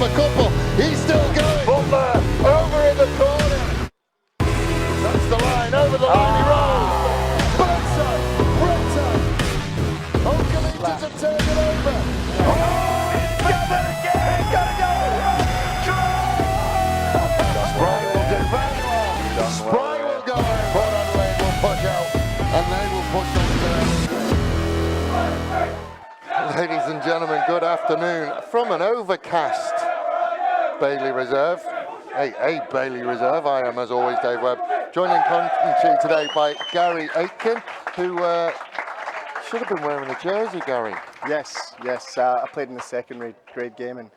a couple. He's still going. Butler over in the corner. That's the line. Over the line he rolls. Burnside. Brentide. Collegians have turned it over. Oh, he's got it again. Gotta go. Spry will do very well. Spry will go. Port Adelaide will push out. And they will push on to Ladies and gentlemen, good afternoon from an overcast Bailey Reserve, a Bailey Reserve. I am, as always, Dave Webb, joined in commentary today by Gary Aitken, who should have been wearing a jersey, Gary. Yes. I played in the second grade game and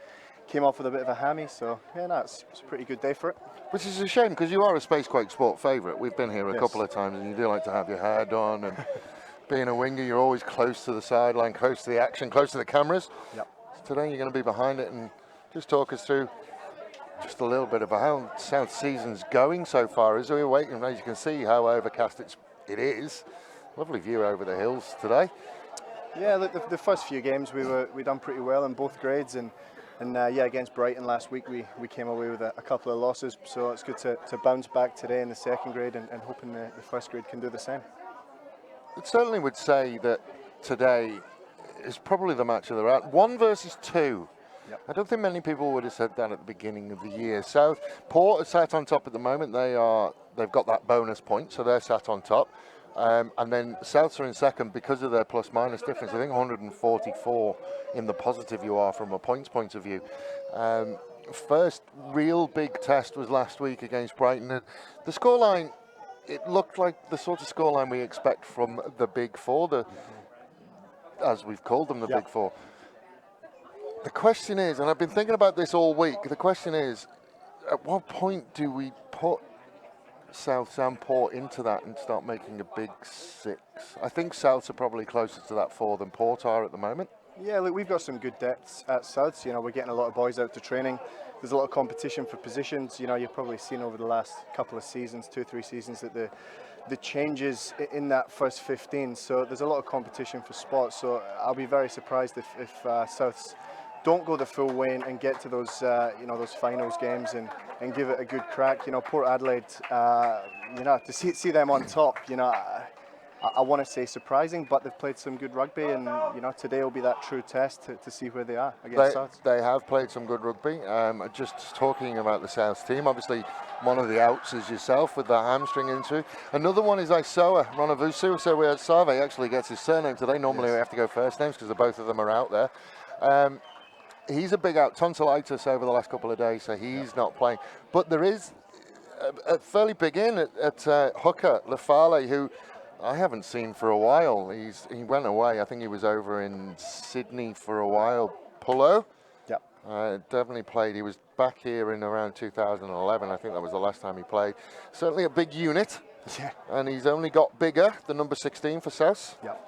came off with a bit of a hammy, so yeah, no, it's a pretty good day for it. Which is a shame, because you are a Space Quake Sport favourite. We've been here a couple of times, and you do like to have your hair done, and being a winger, you're always close to the sideline, close to the action, close to the cameras. Yep. So today you're going to be behind it and just talk us through just a little bit of how South season's going so far. As we're waiting, as you can see how overcast it is. Lovely view over the hills today. Yeah, look, the first few games we done pretty well in both grades, and yeah, against Brighton last week we came away with a couple of losses, so it's good to bounce back today in the second grade and hoping the first grade can do the same. It certainly would say that today is probably the match of the round. 1 versus 2. Yep. I don't think many people would have said that at the beginning of the year. South Port are sat on top at the moment. They've got that bonus point, so they're sat on top. And then Souths are in second because of their plus-minus difference. I think 144 in the positive you are from a points point of view. First real big test was last week against Brighton. The scoreline, it looked like the sort of scoreline we expect from the Big Four, as we've called them, the Big Four. The question is, and I've been thinking about this all week, the question is, at what point do we put South and Port into that and start making a big 6? I think Souths are probably closer to that 4 than Port are at the moment. Yeah, look, we've got some good depths at Souths. You know, we're getting a lot of boys out to training. There's a lot of competition for positions. You know, you've probably seen over the last couple of seasons, 2-3 seasons, that the changes in that first 15. So there's a lot of competition for spots. So I'll be very surprised if Souths don't go the full way and get to those those finals games and give it a good crack. You know, Port Adelaide, to see them on top, I want to say surprising, but they've played some good rugby, and today will be that true test to see where they are against South. They have played some good rugby. Just talking about the South team, obviously one of the outs is yourself with the hamstring injury. Another one is Isoa Ronavusu. So where Save actually gets his surname today. Normally we have to go first names because both of them are out there. He's a big out, tonsillitis over the last couple of days, so he's not playing. But there is a fairly big in at hooker, Lefale, who I haven't seen for a while. He went away. I think he was over in Sydney for a while. Pullo? Yep. Definitely played. He was back here in around 2011. I think that was the last time he played. Certainly a big unit. Yeah. And he's only got bigger, the number 16 for South. Yep.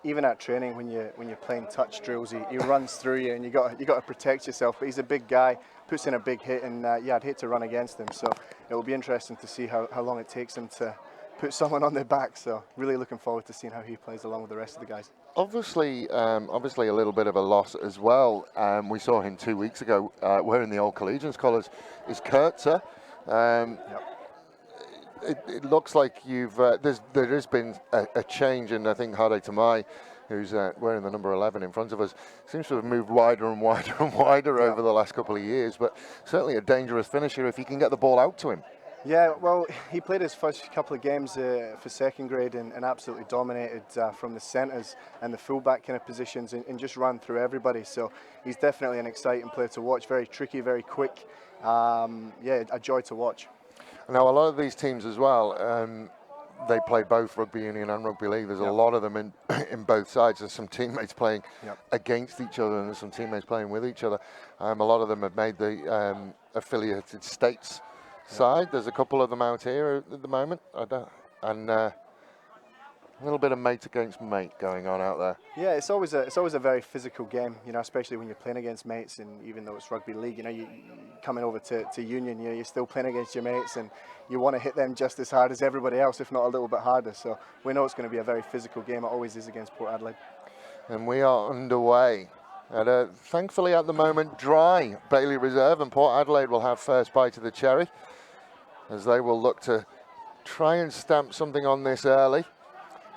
Even at training, when you're playing touch drills, he runs through you, and you got to protect yourself. But he's a big guy, puts in a big hit, and I'd hate to run against him. So it will be interesting to see how long it takes him to put someone on their back. So really looking forward to seeing how he plays along with the rest of the guys. Obviously a little bit of a loss as well. We saw him 2 weeks ago wearing the old Collegians colours. Is Kurtzer. Yep. It looks like there has been a change, and I think Hade Tamai, who's wearing the number 11 in front of us, seems to have moved wider and wider and wider over the last couple of years, but certainly a dangerous finisher if you can get the ball out to him. Yeah, well, he played his first couple of games for second grade and absolutely dominated from the centres and the fullback kind of positions and just ran through everybody. So he's definitely an exciting player to watch, very tricky, very quick. A joy to watch. Now, a lot of these teams as well, they play both rugby union and rugby league. There's a lot of them in both sides. There's some teammates playing against each other, and there's some teammates playing with each other. A lot of them have made the affiliated states side. There's a couple of them out here at the moment. A little bit of mate against mate going on out there. Yeah, it's always a very physical game, especially when you're playing against mates, and even though it's rugby league, you coming over to union, you're still playing against your mates, and you want to hit them just as hard as everybody else, if not a little bit harder. So we know it's going to be a very physical game. It always is against Port Adelaide. And we are underway And thankfully at the moment dry Bailey Reserve, and Port Adelaide will have first bite of the cherry as they will look to try and stamp something on this early.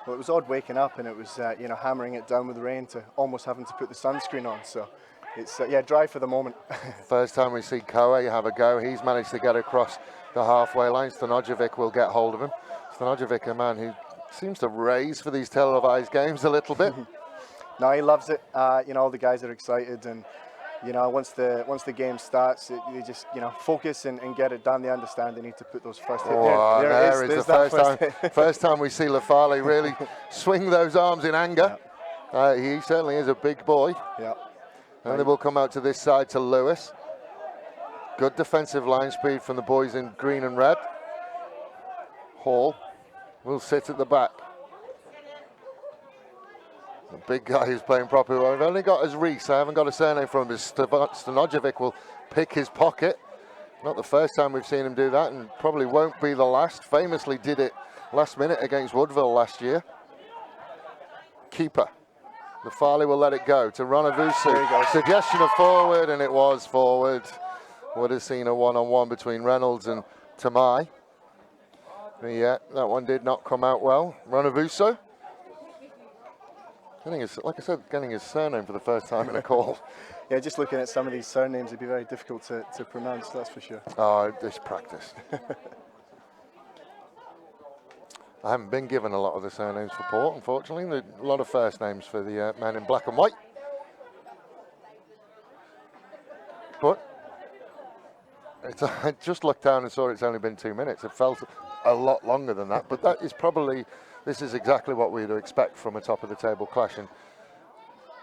Well, it was odd waking up and it was hammering it down with rain to almost having to put the sunscreen on. So it's dry for the moment. First time we see Koe have a go. He's managed to get across the halfway line. Stanojevic will get hold of him. Stanojevic, a man who seems to raise for these televised games a little bit. No, he loves it. All the guys are excited, and once the game starts, they just focus and get it done. They understand they need to put those first hits. Oh, there is the first time we see Lafale really swing those arms in anger. Yeah. He certainly is a big boy. Yeah. And they will come out to this side to Lewis. Good defensive line speed from the boys in green and red. Hall will sit at the back. The big guy who's playing properly well. I've only got as Reese. I haven't got a surname from him. Stanojevic will pick his pocket. Not the first time we've seen him do that, and probably won't be the last. Famously did it last minute against Woodville last year. Keeper. The Farley will let it go to Ronavusu. Suggestion of forward, and it was forward. Would have seen a one-on-one between Reynolds and Tamai. But yeah, that one did not come out well. Ronavusu. Like I said, getting his surname for the first time in a call. Yeah, just looking at some of these surnames, it'd be very difficult to pronounce, that's for sure. Oh, this practice. I haven't been given a lot of the surnames for Port, unfortunately. There are a lot of first names for the man in black and white. But I just looked down and saw it's only been 2 minutes. It felt a lot longer than that, but that is probably... This is exactly what we'd expect from a top-of-the-table clash. And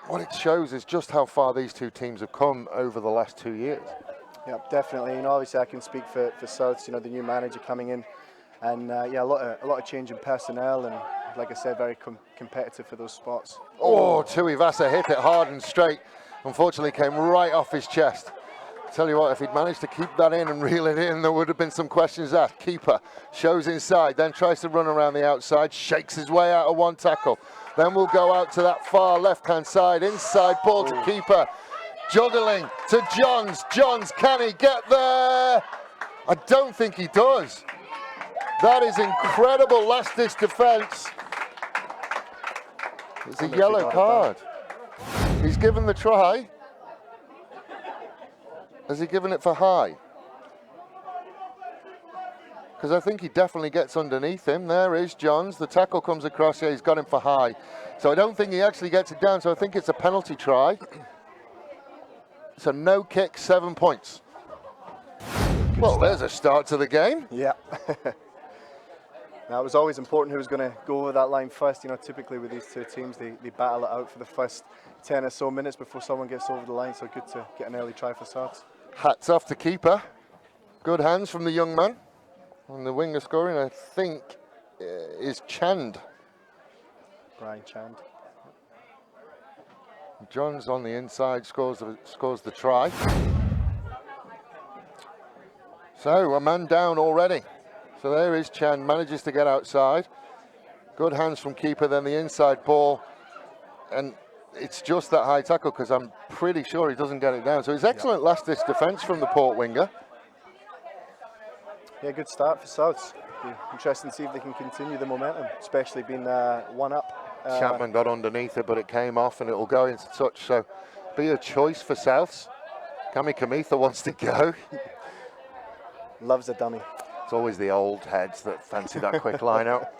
what it shows is just how far these two teams have come over the last 2 years. Yeah, definitely. Obviously I can speak for Souths, the new manager coming in. And a lot of change in personnel. And like I said, very competitive for those spots. Oh, Tui Vasa hit it hard and straight. Unfortunately, came right off his chest. Tell you what, if he'd managed to keep that in and reel it in, there would have been some questions asked. Keeper shows inside, then tries to run around the outside, shakes his way out of one tackle. Then we'll go out to that far left-hand side, inside ball to Keeper. Juggling to Johns. Johns, can he get there? I don't think he does. That is incredible last-ditch defence. It's a yellow card. He's given the try. Has he given it for high? Because I think he definitely gets underneath him. There is Johns. The tackle comes across here. He's got him for high. So I don't think he actually gets it down. So I think it's a penalty try. So no kick, 7 points. Well, there's a start to the game. Yeah. Now, it was always important who was going to go over that line first. Typically with these two teams, they battle it out for the first 10 or so minutes before someone gets over the line. So good to get an early try for Souths. Hats off to Keeper. Good hands from the young man. And the winger scoring, I think, is Chand. Brian Chand. Johns on the inside scores the try. So a man down already. So there is Chand, manages to get outside. Good hands from Keeper, then the inside ball. And it's just that high tackle because I'm pretty sure he doesn't get it down. So it's excellent last-ditch defence from the Port winger. Yeah, good start for Souths. Be interesting to see if they can continue the momentum, especially being one up. Chapman got underneath it, but it came off and it will go into touch. So be a choice for Souths. Kami Kamitha wants to go. Loves a dummy. It's always the old heads that fancy that quick line out.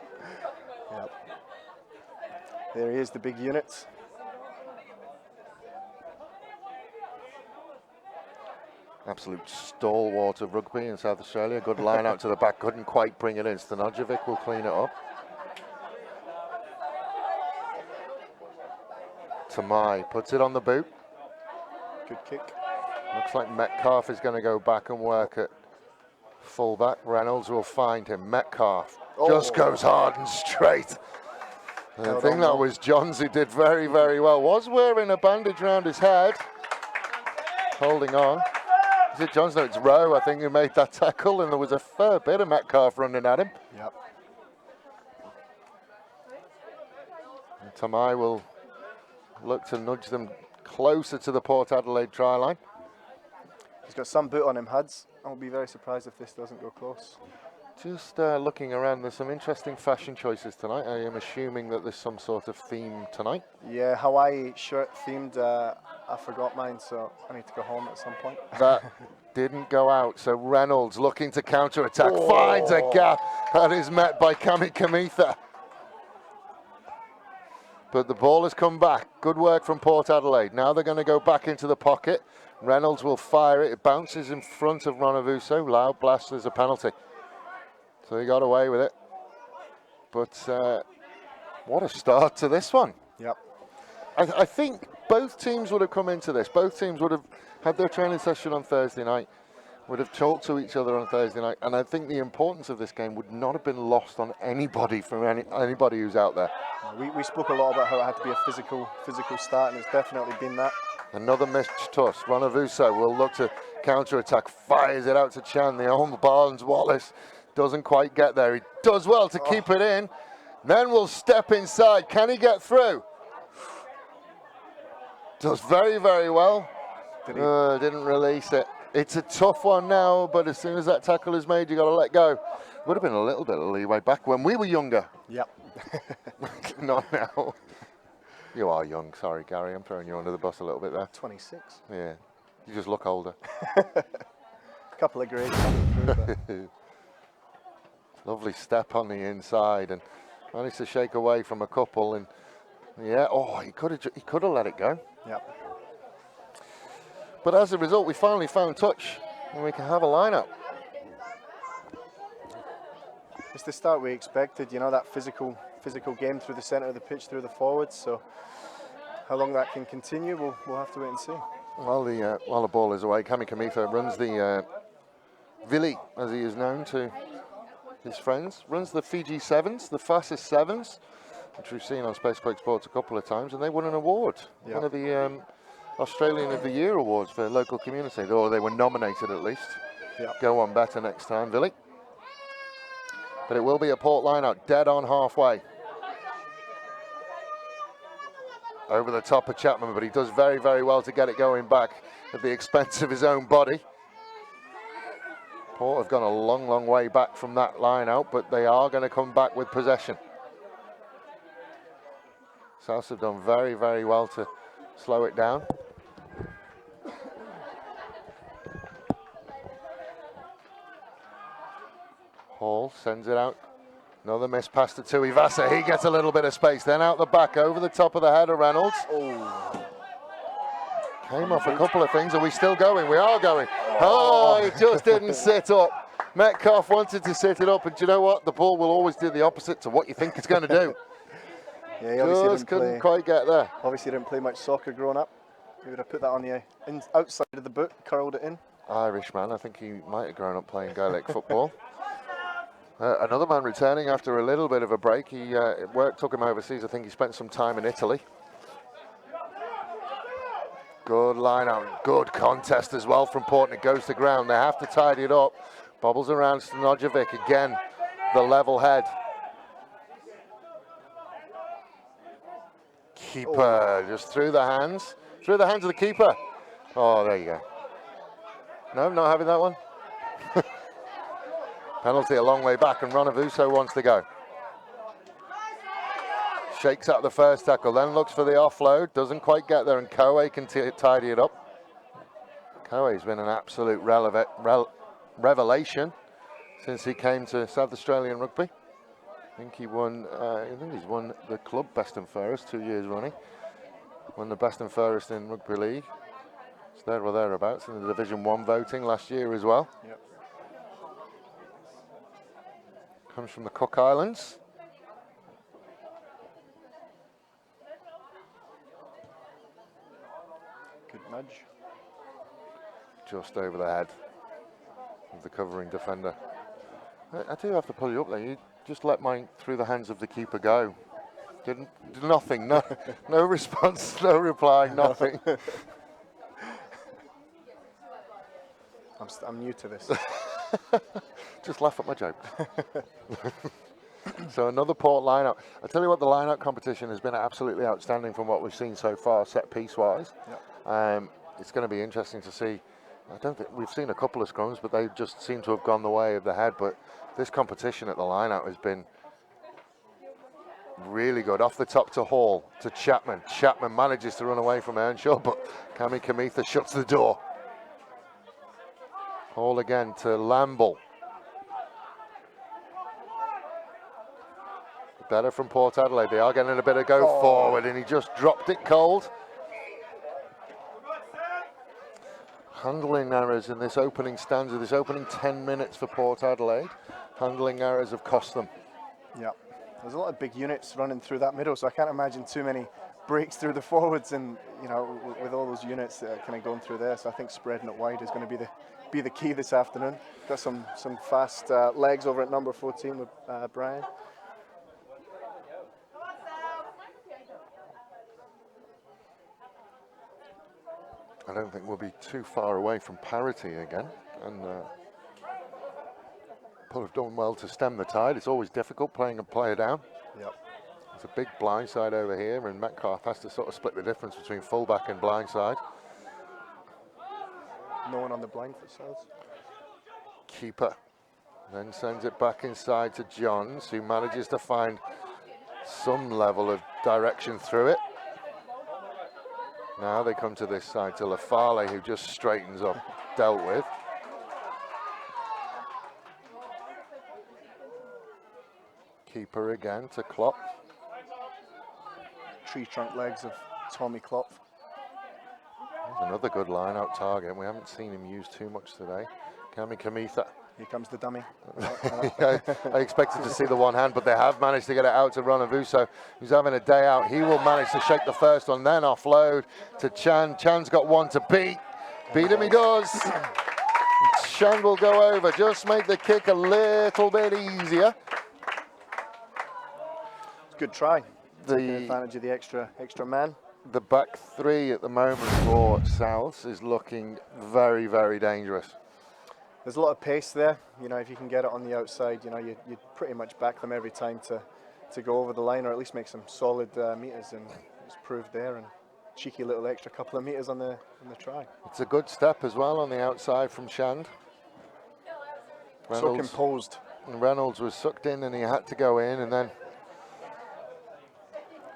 Yep. There he is, the big unit. Absolute stalwart of rugby in South Australia. Good line out to the back, couldn't quite bring it in. Stanojevic will clean it up. Tamai puts it on the boot. Good kick. Looks like Metcalf is going to go back and work at fullback. Reynolds will find him. Metcalf just goes hard and straight. And I think that was Johns who did very, very well. Was wearing a bandage around his head. Holding on. Is it Johns? No, it's Rowe, I think, who made that tackle, and there was a fair bit of Metcalf running at him. Yep. And Tamai will look to nudge them closer to the Port Adelaide try line. He's got some boot on him, Huds. I'll be very surprised if this doesn't go close. Just looking around, there's some interesting fashion choices tonight. I am assuming that there's some sort of theme tonight. Yeah, Hawaii shirt themed. I forgot mine, so I need to go home at some point. That didn't go out, so Reynolds looking to counter-attack, finds a gap, and is met by Kami Kamitha. But the ball has come back. Good work from Port Adelaide. Now they're going to go back into the pocket. Reynolds will fire it. It bounces in front of Ronavuso. Loud blast, there's a penalty. So he got away with it. But what a start to this one. Yep. I think both teams would have come into this. Both teams would have had their training session on Thursday night, would have talked to each other on Thursday night. And I think the importance of this game would not have been lost on anybody from anybody who's out there. We spoke a lot about how it had to be a physical start, and it's definitely been that. Another missed toss. Ronavuso will look to counter-attack, fires it out to Chan. The old Barnes Wallace doesn't quite get there. He does well to keep it in. Then will step inside. Can he get through? Does very, very well. Didn't release it. It's a tough one now, but as soon as that tackle is made, you got to let go. Would have been a little bit of leeway back when we were younger. Yep. Not now. You are young. Sorry, Gary. I'm throwing you under the bus a little bit there. 26. Yeah. You just look older. Couple of grades coming through. Lovely step on the inside and managed to shake away from a couple. And yeah, he could have let it go. Yep. But as a result, we finally found touch and we can have a lineup. It's the start we expected, you know, that physical game through the centre of the pitch, through the forwards. So how long that can continue, we'll have to wait and see. While the ball is away, Kami Kamitha runs the Vili, as he is known to his friends, runs the Fiji Sevens, the fastest sevens, which we've seen on Space Quake Sports a couple of times, and they won an award, one of the Australian of the Year awards for local community, or they were nominated at least. Yep. Go on better next time, Vili. But it will be a Port line out, dead on halfway. Over the top of Chapman, but he does very, very well to get it going back at the expense of his own body. Port have gone a long, long way back from that line out, but they are going to come back with possession. Souths have done very, very well to slow it down. Hall sends it out. Another miss pass to Tuivasa. He gets a little bit of space. Then out the back, over the top of the head of Reynolds. Came off a couple of things. Are we still going? We are going. It just didn't sit up. Metcalf wanted to sit it up, and do you know what? The ball will always do the opposite to what you think it's going to do. Yeah, he obviously just couldn't quite get there. Obviously didn't play much soccer growing up. He would have put that on the outside of the boot, curled it in. Irish man. I think he might have grown up playing Gaelic football. Another man returning after a little bit of a break. He took him overseas. I think he spent some time in Italy. Good line out, good contest as well from Port, and it goes to ground. They have to tidy it up. Bobbles around Stanojevic again, the level head. Keeper just through the hands of the keeper. Oh, there you go. No, not having that one. Penalty a long way back, and Ronavuso wants to go. Shakes out the first tackle, then looks for the offload, doesn't quite get there, and Koe can tidy it up. Koe's been an absolute revelation since he came to South Australian Rugby. I think he's won the club best and fairest 2 years running. Won the best and fairest in Rugby League. It's there or thereabouts in the Division 1 voting last year as well. Yep. Comes from the Cook Islands. Good nudge. Just over the head of the covering defender. I do have to pull you up there. You just let mine through the hands of the keeper go. Did nothing. No response. No reply. Nothing. I'm new to this. Just laugh at my joke. So another Port line-out. I tell you what, the line-out competition has been absolutely outstanding from what we've seen so far, set piece-wise. Yep. It's going to be interesting to see. I don't think we've seen a couple of scrums, but they just seem to have gone the way of the head. But this competition at the line-out has been really good. Off the top to Hall, to Chapman. Chapman manages to run away from Earnshaw, but Cami Kamitha shuts the door. Hall again to Lamble. Better from Port Adelaide. They are getting a bit of go forward, and he just dropped it cold. Handling errors in this opening stanza, this opening 10 minutes for Port Adelaide. Handling errors have cost them. Yeah, there's a lot of big units running through that middle, so I can't imagine too many breaks through the forwards, and with all those units that are kind of going through there. So I think spreading it wide is going to be the key this afternoon. Got some fast legs over at number 14 with Brian. I don't think we'll be too far away from parity again, and Pull have done well to stem the tide. It's always difficult playing a player down. Yep. There's a big blind side over here, and Metcalf has to sort of split the difference between fullback and blind side. No one on the blind for Souths. Keeper then sends it back inside to Johns, who manages to find some level of direction through it. Now they come to this side to Lafale, who just straightens up, dealt with. Keeper again to Klopp. Tree trunk legs of Tommy Klopp. There's another good line-out target. We haven't seen him use too much today. Cami Kamitha. Here comes the dummy. Yeah, I expected to see the one hand, but they have managed to get it out to Ronavuso, who's having a day out. He will manage to shake the first one, then offload to Chan. Chan's got one to beat. Beat him he does. Chan will go over, just make the kick a little bit easier. Good try. Taking advantage of the extra man. The back three at the moment for Souths is looking very, very dangerous. There's a lot of pace there. If you can get it on the outside, you pretty much back them every time to go over the line, or at least make some solid meters, and it's proved there. And cheeky little extra couple of meters on the try. It's a good step as well on the outside from Shand. So composed. And Reynolds was sucked in, and he had to go in, and then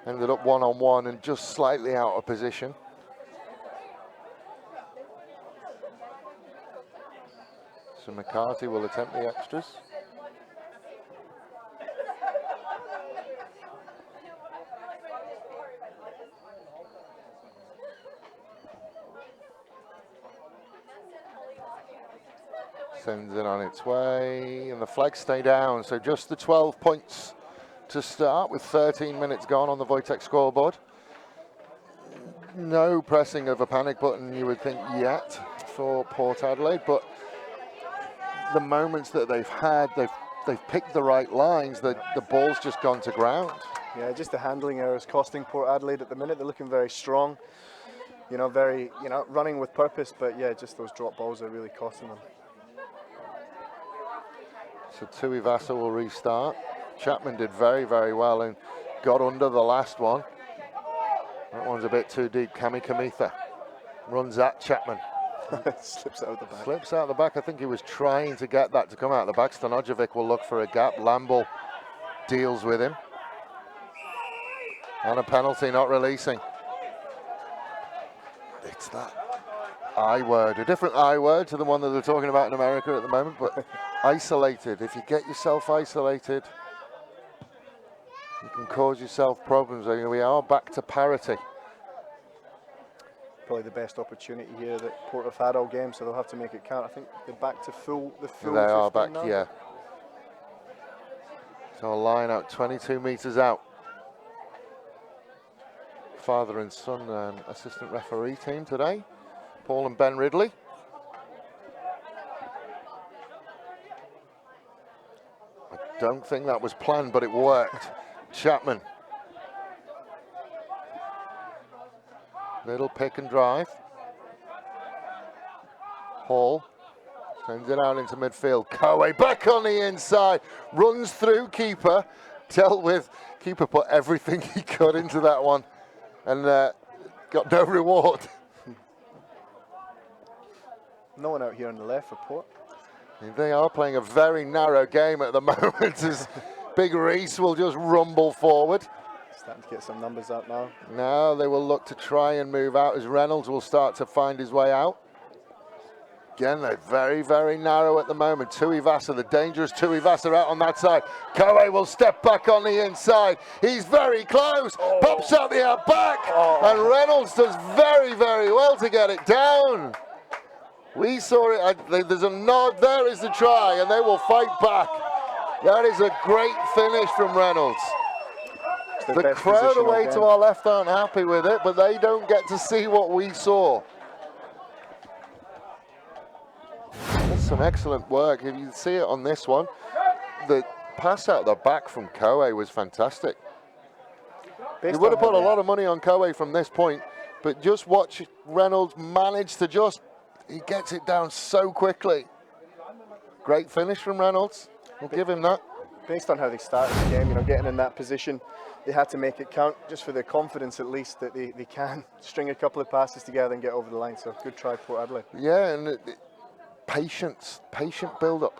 ended up one-on-one and just slightly out of position. So McCarthy will attempt the extras. Sends it on its way, and the flags stay down. So just the 12 points to start, with 13 minutes gone on the Wojtek scoreboard. No pressing of a panic button, you would think, yet for Port Adelaide, but the moments that they've had, they've picked the right lines. The ball's just gone to ground. Yeah, just the handling errors costing Port Adelaide at the minute. They're looking very strong, very running with purpose, but yeah, just those drop balls are really costing them. So Tui Vasa will restart. Chapman did very, very well and got under the last one. That one's a bit too deep. Cami Kamitha runs at Chapman. Slips out the back. Slips out the back. I think he was trying to get that to come out the back. Stanojevic will look for a gap. Lamble deals with him. And a penalty, not releasing. It's that I word, a different I word to the one that they're talking about in America at the moment, but isolated. If you get yourself isolated, you can cause yourself problems. We are back to parity. Probably the best opportunity here that Port have had all game, so they'll have to make it count. I think they're back to the full. They are back, now. yeah. So a line out 22 metres out. Father and son assistant referee team today, Paul and Ben Ridley. I don't think that was planned, but it worked. Chapman. Little pick and drive. Hall sends it out into midfield. Coe back on the inside, runs through keeper, dealt with. Keeper put everything he could into that one and got no reward. No one out here on the left for Port. They are playing a very narrow game at the moment as Big Reese will just rumble forward. Starting to get some numbers out now. Now they will look to try and move out as Reynolds will start to find his way out. Again, they're very, very narrow at the moment. Tuivasa, the dangerous Tuivasa out on that side. Koe will step back on the inside. He's very close. Pops out the out back. And Reynolds does very, very well to get it down. We saw it. There's a nod. There is the try, and they will fight back. That is a great finish from Reynolds. The crowd away to our left aren't happy with it, but they don't get to see what we saw. That's some excellent work. If you see it on this one, the pass out the back from Koe was fantastic. You would have put a lot of money on Koe from this point, but just watch Reynolds manage to he gets it down so quickly. Great finish from Reynolds. We'll give him that. Based on how they started the game, getting in that position, they had to make it count just for their confidence at least that they can string a couple of passes together and get over the line. So good try, Port Adelaide. Yeah, and patient build-up.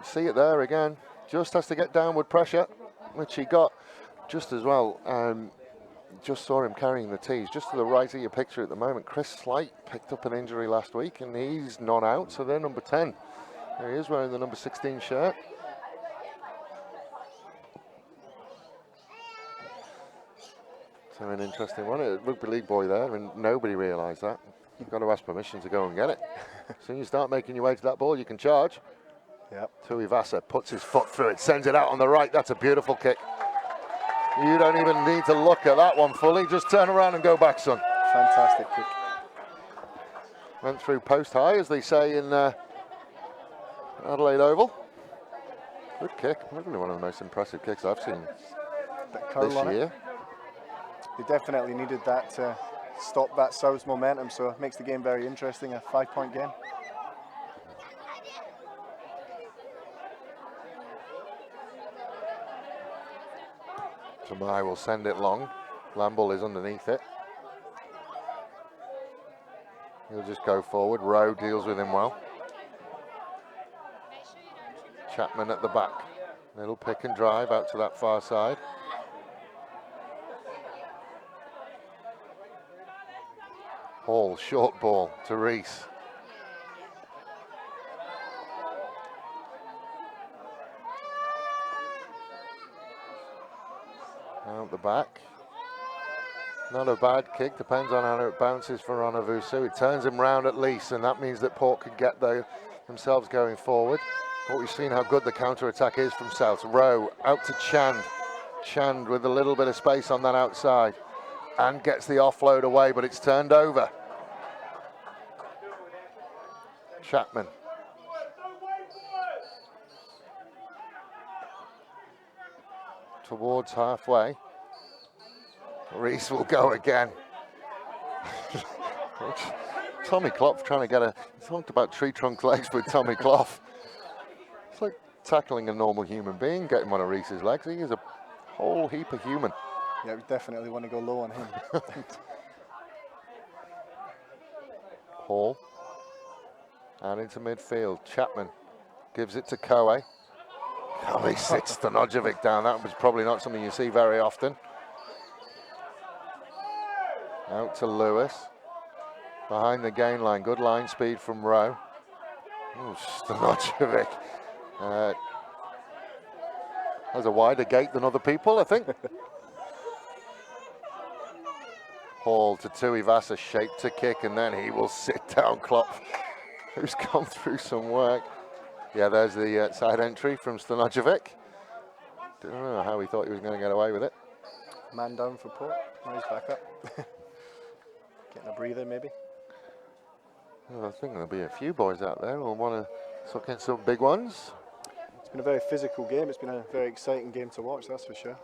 See it there again. Just has to get downward pressure, which he got just as well. Just saw him carrying the tees just to the right of your picture at the moment. Chris Slight picked up an injury last week and he's not out, so they're number 10. There he is wearing the number 16 shirt. So an interesting one. A rugby league boy there, and nobody realised that. You've got to ask permission to go and get it. As soon as you start making your way to that ball, you can charge. Yep. Tuivasa puts his foot through it, sends it out on the right. That's a beautiful kick. You don't even need to look at that one fully. Just turn around and go back, son. Fantastic kick. Went through post high, as they say in Adelaide Oval. Good kick. Probably one of the most impressive kicks I've seen this year. They definitely needed that to stop that South's momentum, so it makes the game very interesting, a 5-point game. Tamai will send it long. Lamble is underneath it. He'll just go forward. Rowe deals with him well. Chapman at the back. Little pick and drive out to that far side. Hall, short ball to Reese. Out the back. Not a bad kick, depends on how it bounces for Onavusu. It turns him round at least, and that means that Port could get themselves going forward. But we've seen how good the counter-attack is from South. Rowe out to Chand. Chand with a little bit of space on that outside. And gets the offload away, but it's turned over. Chapman. Towards halfway. Reese will go again. Tommy Clough trying to get he talked about tree trunk legs with Tommy Clough. It's like tackling a normal human being, getting one of Reese's legs. He is a whole heap of human. Yeah, we definitely want to go low on him. Hall. And into midfield. Chapman gives it to Koe. He sits Stanojevic down. That was probably not something you see very often. Out to Lewis. Behind the gain line. Good line speed from Rowe. Oh, Stanojevic. Has a wider gate than other people, I think. Hall to Tuivasa, shaped to kick, and then he will sit down Clough, who's gone through some work. Yeah, there's the side entry from Stanojevic. Don't know how he thought he was going to get away with it. Man down for Port. Now he's back up. Getting a breather, maybe. Well, I think there'll be a few boys out there who will want to suck in some big ones. It's been a very physical game. It's been a very exciting game to watch, that's for sure.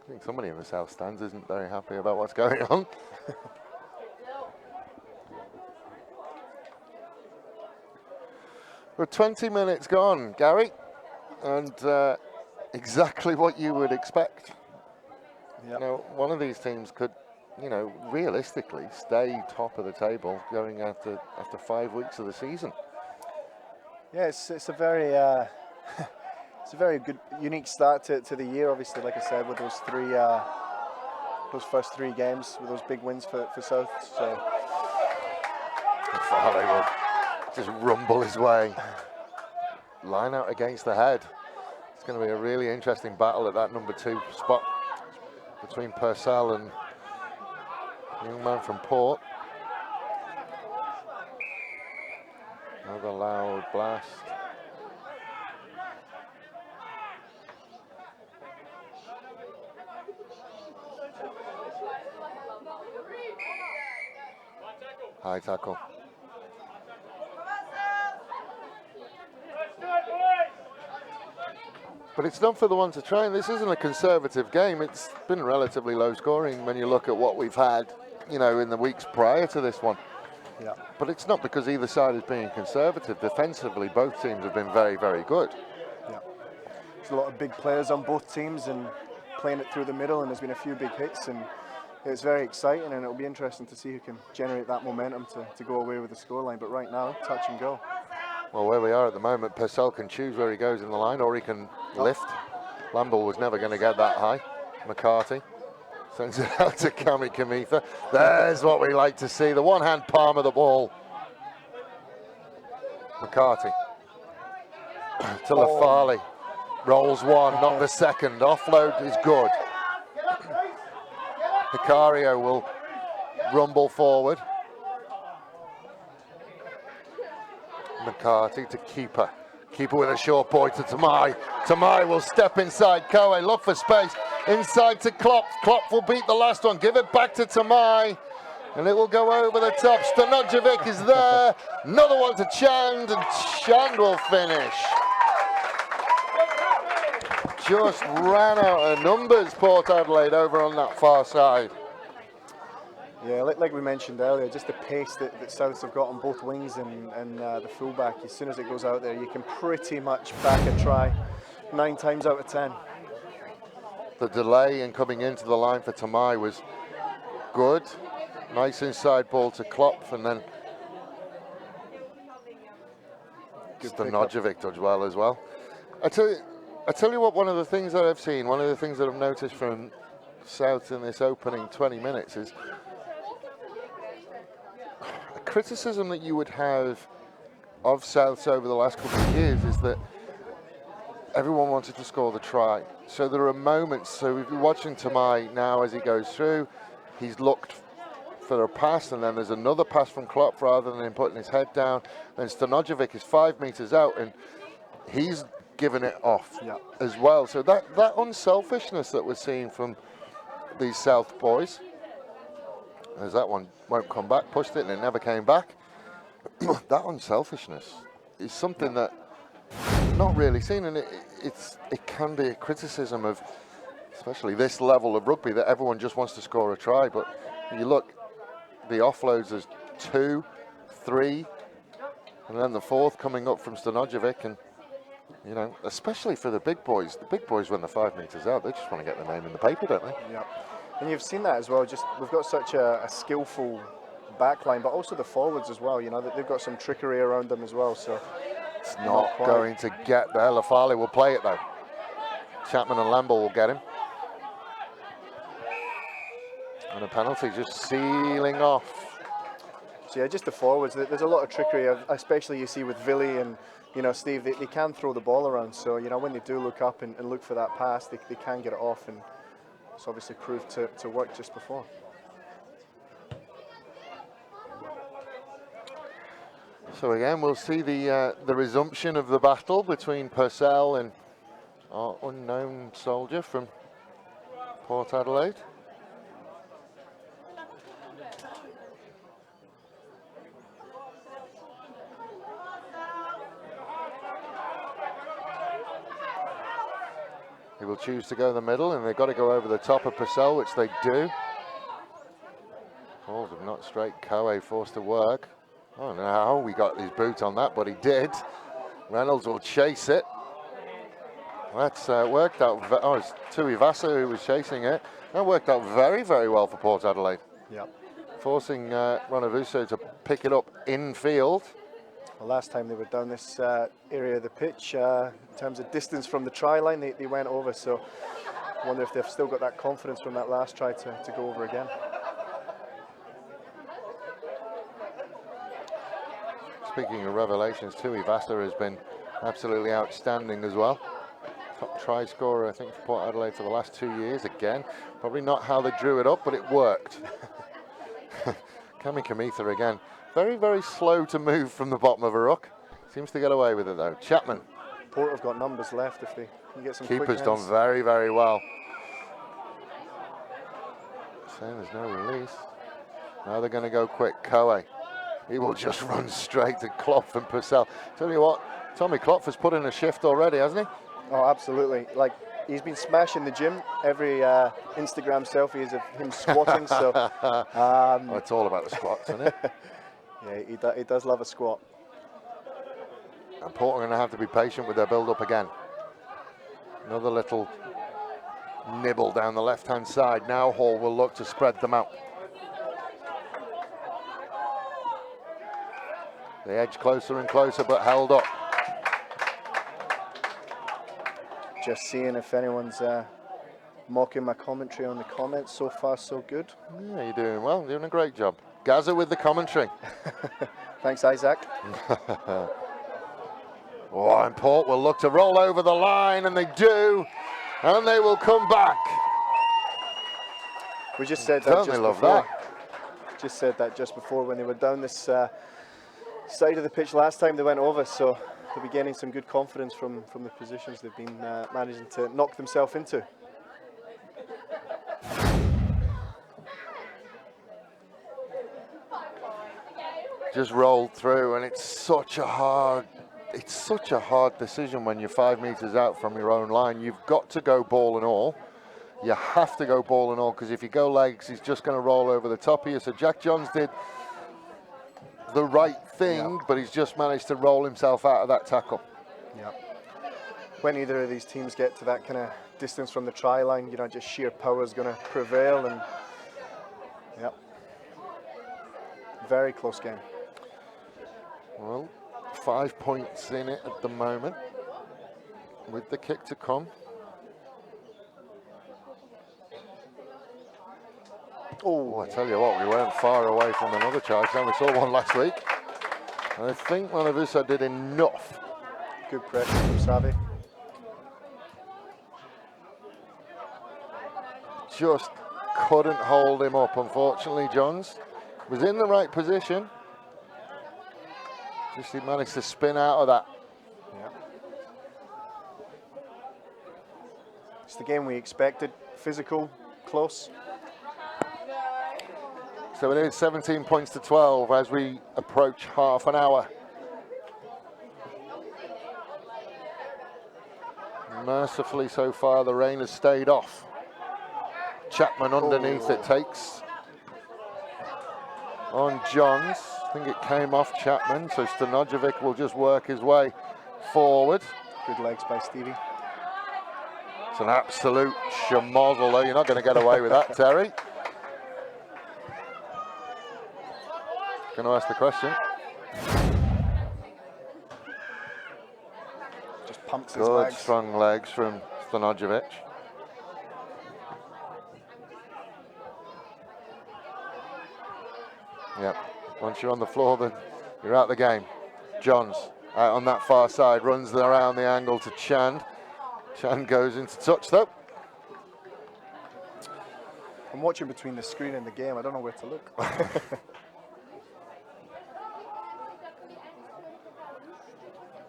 I think somebody in the South Stands isn't very happy about what's going on. We're 20 minutes gone, Gary. And exactly what you would expect. Yep. You know, one of these teams could, realistically stay top of the table going after 5 weeks of the season. Yeah, it's a very it's a very good, unique start to the year. Obviously, like I said, with those those first 3 games, with those big wins for South. So Farley will just rumble his way. Line out against the head. It's going to be a really interesting battle at that number 2 spot between Purcell and the young man from Port. Another loud blast. High tackle. But it's not for the one to try, and this isn't a conservative game. It's been relatively low scoring when you look at what we've had, in the weeks prior to this one. yeah, But it's not because either side is being conservative. Defensively, both teams have been very, very good. yeah. There's a lot of big players on both teams and playing it through the middle, and there's been a few big hits, and it's very exciting, and it'll be interesting to see who can generate that momentum to go away with the scoreline. But right now, touch and go. Well, where we are at the moment, Purcell can choose where he goes in the line, or he can lift. Lamble was never going to get that high. McCarthy sends it out to Cami Kamitha. There's what we like to see, the one-hand palm of the ball. McCarthy to LaFarley. Rolls one, not the second. Offload is good. Hicario will rumble forward. McCarthy to keeper. Keeper with a short boy to Tamai. Tamai will step inside Koe, look for space. Inside to Klopp. Klopp will beat the last one. Give it back to Tamai. And it will go over the top. Stanojevic is there. Another one to Chand, and Chand will finish. Just ran out of numbers, Port Adelaide, over on that far side. Yeah, like we mentioned earlier, just the pace that Souths have got on both wings and the fullback. As soon as it goes out there, you can pretty much back a try 9 times out of 10. The delay in coming into the line for Tamai was good. Nice inside ball to Klopp, and then Stanojevic does well as well. I tell you what, one of the things that I've seen, one of the things that I've noticed from South in this opening 20 minutes is a criticism that you would have of Souths over the last couple of years is that everyone wanted to score the try. So there are moments, so if you're watching Tamai now as he goes through, he's looked for a pass, and then there's another pass from Klopp rather than him putting his head down. Then Stanojevic is 5 meters out, and he's given it off as well. So that unselfishness that we're seeing from these South boys, as that one won't come back, pushed it and it never came back. That unselfishness is something that not really seen, and it can be a criticism of, especially this level of rugby, that everyone just wants to score a try. But you look, the offloads as 2, 3, and then the 4th coming up from Stanojevic, and especially for the big boys. The big boys, when they're 5 meters out, they just want to get their name in the paper, don't they? Yeah, and you've seen that as well. Just we've got such a skillful backline, but also the forwards as well. They've got some trickery around them as well. So it's not going to get there. LaFarley will play it though. Chapman and Lamble will get him. And a penalty just sealing off. So yeah, just the forwards. There's a lot of trickery, especially you see with Villy and Steve. They can throw the ball around. So when they do look up and look for that pass, they can get it off, and it's obviously proved to work just before. So again, we'll see the resumption of the battle between Purcell and our unknown soldier from Port Adelaide. He will choose to go in the middle, and they've got to go over the top of Purcell, which they do. Balls have not straight. Koe forced to work. I don't know how he got his boot on that, but he did. Reynolds will chase it. That's worked out. Oh, it's Tui Vasa who was chasing it. That worked out very, very well for Port Adelaide. Yep. Forcing Ronavuso to pick it up in field. Well, last time they were down this area of the pitch, in terms of distance from the try line, they went over. So I wonder if they've still got that confidence from that last try to go over again. Speaking of revelations, Tui Vasa has been absolutely outstanding as well. Top try scorer, I think, for Port Adelaide for the last 2 years. Again, probably not how they drew it up, but it worked. Kami Kamitha again. Very, very slow to move from the bottom of a ruck. Seems to get away with it, though. Chapman. Port have got numbers left if they can get some Keeper's quick done hands. very, very well. Saying there's no release. Now they're going to go quick. Koe. He will just run straight to Klopf and Purcell. Tell you what, Tommy Klopf has put in a shift already, hasn't he? Oh, absolutely. Like, he's been smashing the gym. Every Instagram selfie is of him squatting. So Well, it's all about the squats, isn't it? yeah, he does love a squat. And Port are going to have to be patient with their build-up again. Another little nibble down the left-hand side. Now Hall will look to spread them out. They edge closer and closer, but held up. Just seeing if anyone's mocking my commentary on the comments. So far, so good. Yeah, you're doing well, doing a great job. Gaza with the commentary. Thanks, Isaac. Oh, and Port will look to roll over the line, and they do, and they will come back. We just said that Don't just they love before. that? Just said that just before when they were down this side of the pitch last time they went over. So they'll be gaining some good confidence from the positions they've been managing to knock themselves into. Just rolled through, and it's such a hard decision when you're 5 meters out from your own line. You've got to go ball and all. You have to go ball and all, because if you go legs, he's just going to roll over the top of you. So Jack Johns did the right thing, but he's just managed to roll himself out of that tackle. Yeah. When either of these teams get to that kind of distance from the try line, you know, just sheer power is going to prevail, and very close game. Well, 5 points in it at the moment, with the kick to come. Oh, I tell you what, we weren't far away from another charge. And we saw one last week. And I think Ronavuso did enough. Good pressure from Savi. Just couldn't hold him up, unfortunately. Johns was in the right position. Just he managed to spin out of that. Yeah. It's the game we expected. Physical, close. So it is 17 points to 12 as we approach half an hour. Mercifully so far the rain has stayed off. Chapman underneath it takes on Johns. I think it came off Chapman, so Stanojevic will just work his way forward. Good legs by Stevie. It's an absolute schmozzle though. You're not going to get away with that, Terry. Going to ask the question. Just pumps his Good legs. strong legs from Stanojevic. Yep. Once you're on the floor, then you're out the game. Johns out on that far side, runs around the angle to Chand. Chand goes into touch though. I'm watching between the screen and the game. I don't know where to look.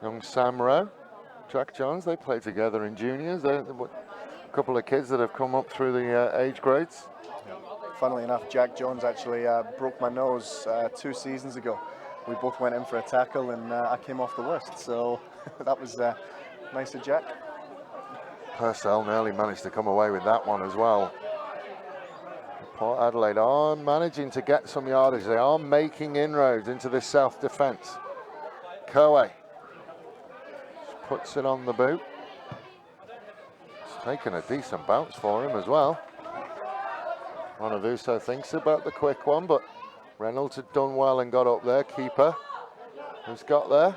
Young Sam Rowe, Jack Johns, they play together in juniors. They're a couple of kids that have come up through the age grades. Funnily enough, Jack Jones actually broke my nose 2 seasons ago. We both went in for a tackle, and I came off the worst. So that was nice of Jack. Purcell nearly managed to come away with that one as well. Port Adelaide are managing to get some yardage. They are making inroads into this South defence. Koe puts it on the boot. Taking a decent bounce for him as well. Bonavuso thinks about the quick one, but Reynolds had done well and got up there. Keeper, who's got there?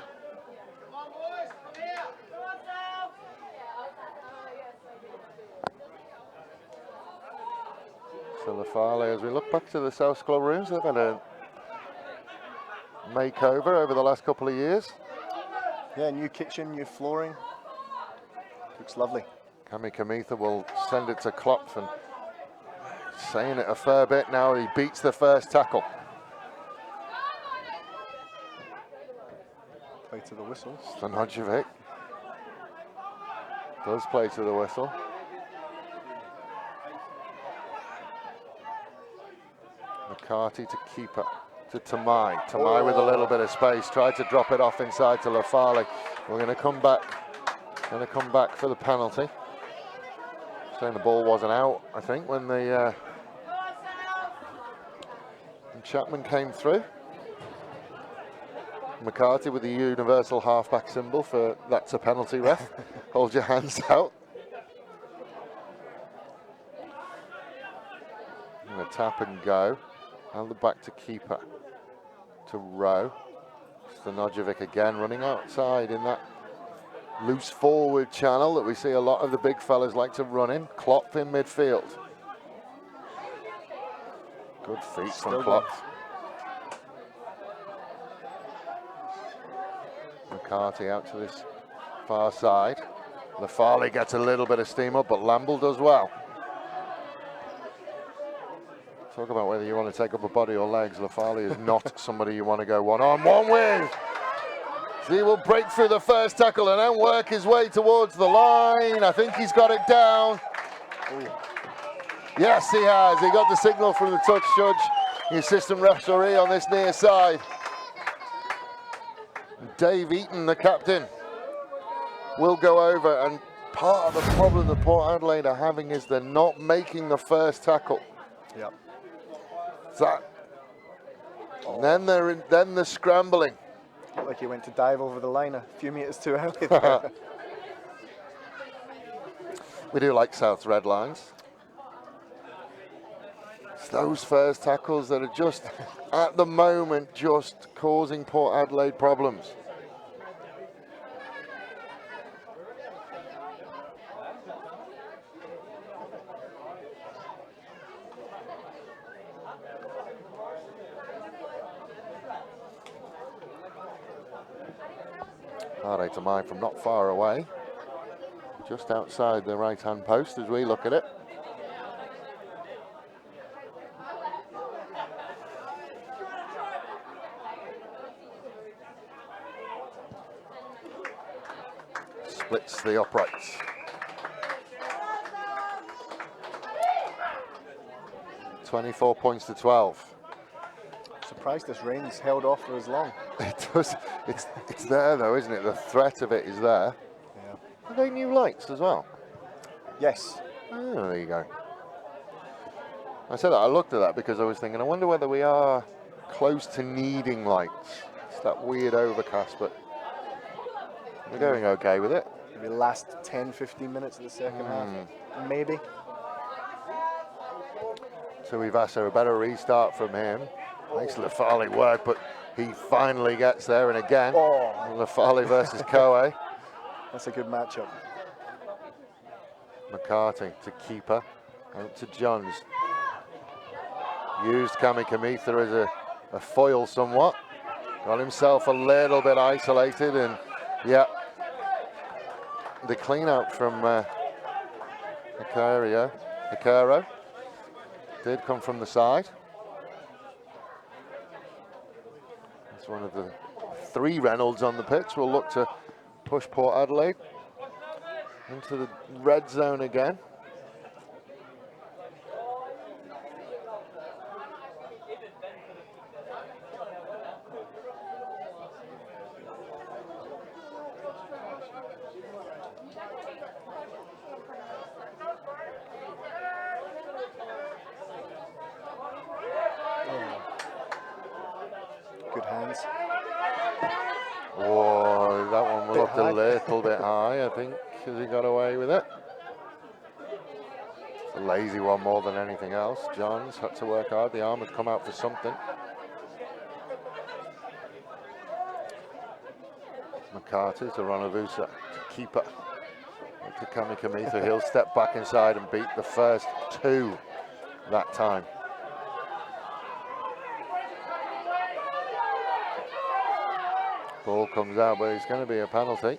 So Lafale, as we look back to the South Club rooms, they've had a makeover over the last couple of years. Yeah, new kitchen, new flooring. Looks lovely. Cami Kamitha will send it to Klopf, and saying it a fair bit now. He beats the first tackle. Play to the whistle. Stanojevic does play to the whistle. McCarty to keeper to Tamai. Tamai with a little bit of space, tried to drop it off inside to Lafale. We're going to come back. Going to come back for the penalty. Saying the ball wasn't out, I think, when the when Chapman came through. McCarty with the universal halfback symbol for that's a penalty, ref. Hold your hands out. And a tap and go. And the back to keeper. To Rowe. Stanojevic again running outside in that loose forward channel that we see a lot of the big fellas like to run in. Klopp in midfield. Good feet from Klopp. McCarty out to this far side. Lafale gets a little bit of steam up, but Lamble does well. Talk about whether you want to take up a body or legs. Lafale is not somebody you want to go one-on-one with. So he will break through the first tackle and then work his way towards the line. I think he's got it down. Ooh. Yes, he has. He got the signal from the touch judge, the assistant referee on this near side. Dave Eaton, the captain, will go over, and part of the problem that Port Adelaide are having is they're not making the first tackle. Yep. That. And then they're scrambling. Looked like he went to dive over the line a few metres too early there. We do like South's red lines. It's those first tackles that are just, at the moment, just causing Port Adelaide problems. Hardy to mine from not far away, just outside the right-hand post as we look at it. Splits the uprights. $24 points to 12. Surprised this rain's held off for as long. It does. It's there though, isn't it? The threat of it is there. Yeah. Are they new lights as well? Yes. Oh, there you go. I said that. I looked at that because I was thinking, I wonder whether we are close to needing lights. It's that weird overcast, but we're going okay with it. Maybe last 10-15 minutes of the second half. Maybe. So we've asked for a better restart from him. Makes Lafale work, but he finally gets there, and again, Lafale versus Koe. That's a good matchup. McCarty to keeper, out to Johns. Used Cami Kamitha as a foil somewhat. Got himself a little bit isolated, and yeah, the clean out from Hikaro did come from the side. It's one of the three Reynolds on the pitch. We'll look to push Port Adelaide into the red zone again. Good hands. Whoa, that one looked a little bit high, I think, as he got away with it. A lazy one more than anything else. Johns had to work hard. The arm had come out for something. McCarthy to Ronavusa, to keeper. To Kamikamitha. He'll step back inside and beat the first two that time. Ball comes out, but it's going to be a penalty.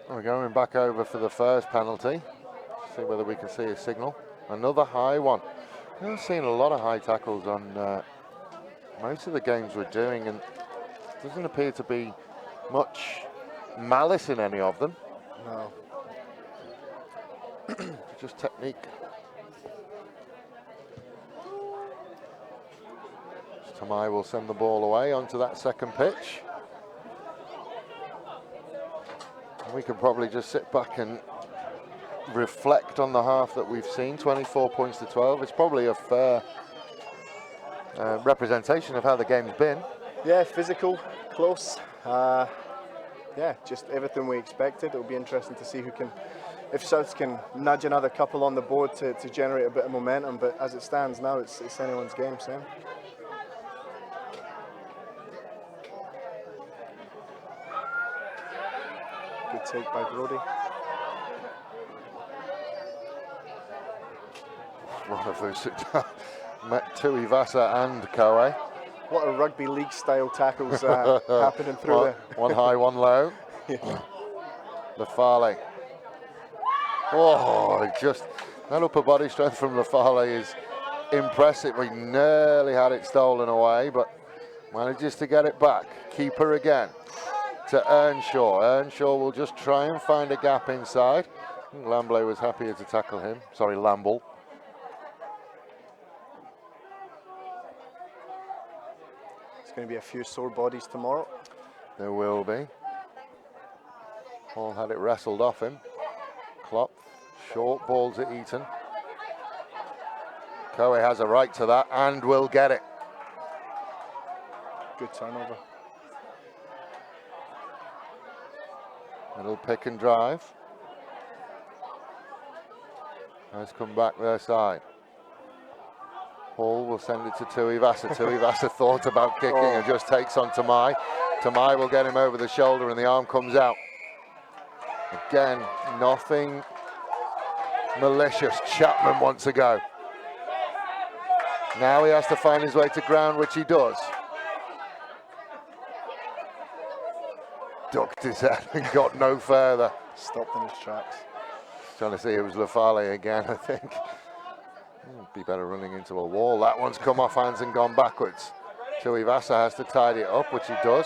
We're going back over for the first penalty. See whether we can see a signal. Another high one. I've seen a lot of high tackles on most of the games we're doing, and doesn't appear to be much malice in any of them. No. Just technique. Tamai will send the ball away onto that second pitch. And we can probably just sit back and reflect on the half that we've seen. 24 points to 12. It's probably a fair representation of how the game's been. Yeah, physical, close. Yeah, just everything we expected. It'll be interesting to see who can, if Souths can nudge another couple on the board to generate a bit of momentum. But as it stands now, it's anyone's game, Sam. Good take by Brody. One of those met Tui Vasa and Koe. What a rugby league style tackles happening through there. One high, one low. Lafale. Oh, just that upper body strength from Lafale is impressive. We nearly had it stolen away, but manages to get it back. Keeper again to Earnshaw. Earnshaw will just try and find a gap inside. I think Lambley was happier to tackle him. Sorry, Lamble. Going to be a few sore bodies tomorrow. There will be. Hall had it wrestled off him. Klopp, short ball to Eaton. Koe has a right to that and will get it. Good turnover. Little pick and drive. Has come back their side. Hall will send it to Tui Vasa. Tui Vasa thought about kicking and just takes on Tamai. Tamai will get him over the shoulder and the arm comes out. Again, nothing malicious. Chapman wants to go. Now he has to find his way to ground, which he does. Ducked his head and got no further. Stopped in his tracks. Trying to see it was Lafale again, I think. Be better running into a wall. That one's come off hands and gone backwards. Tui Vasa has to tidy it up, which he does.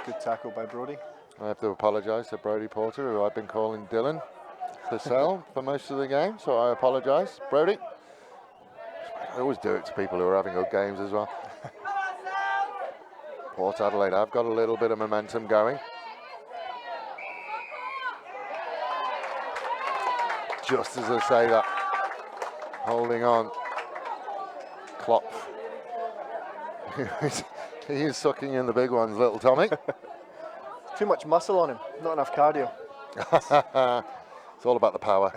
Good tackle by Brody. I have to apologise to Brody Porter, who I've been calling Dylan Purcell for most of the game, so I apologise. Brody. I always do it to people who are having good games as well. Port Adelaide have got a little bit of momentum going. Just as I say that. Holding on. Klopp. He is sucking in the big ones, little Tommy. Too much muscle on him, not enough cardio. It's all about the power.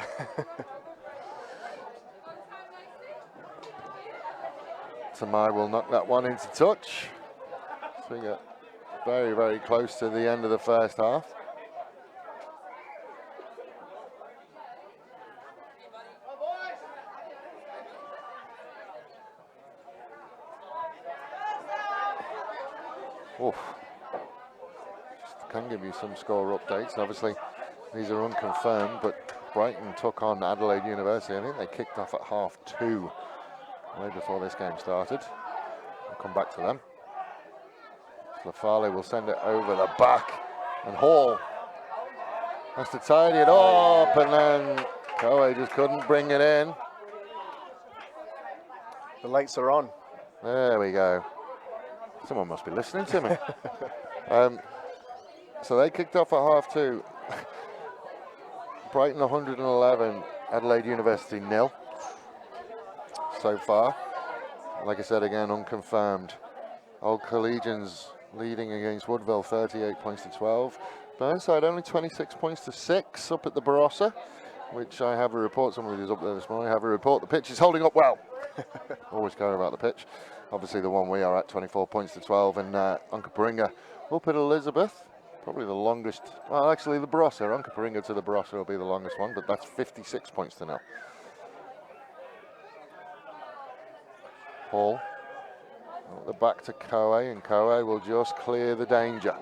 Tamai will knock that one into touch. So we get very, very close to the end of the first half. Oof. Just can give you some score updates. Obviously, these are unconfirmed, but Brighton took on Adelaide University. I think they kicked off at 2:30, way before this game started. I'll come back to them. Lafale will send it over the back, and Hall has to tidy it up, and then Koe just couldn't bring it in. The lights are on. There we go. Someone must be listening to me. So they kicked off at 2:30. Brighton 111, Adelaide University 0 so far. Like I said again, unconfirmed. Old Collegians leading against Woodville 38 points to 12. Burnside only 26 points to 6 up at the Barossa. which I have a report. Somebody was up there this morning. I have a report. The pitch is holding up well. Always care about the pitch. Obviously, the one we are at 24 points to 12, and Onkaparinga up at Elizabeth. Probably the longest. Well, actually, the Barossa. Onkaparinga to the Barossa will be the longest one, but that's 56 points to 0. Hall. At the back to Koe, and Koe will just clear the danger.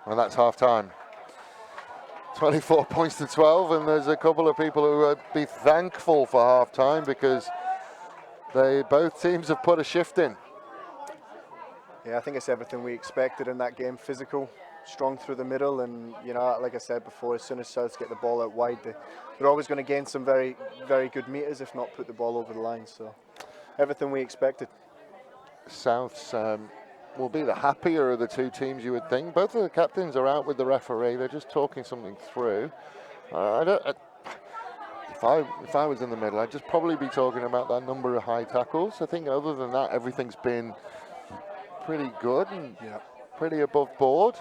And that's half time. 24 points to 12, and there's a couple of people who would be thankful for half time because both teams have put a shift in. Yeah, I think it's everything we expected in that game. Physical, strong through the middle, and like I said before, as soon as Souths get the ball out wide, they're always going to gain some very, very good meters, if not put the ball over the line. So everything we expected. Souths will be the happier of the two teams, you would think. Both of the captains are out with the referee. They're just talking something through. If I was in the middle, I'd just probably be talking about that number of high tackles. I think other than that, everything's been pretty good and pretty above board.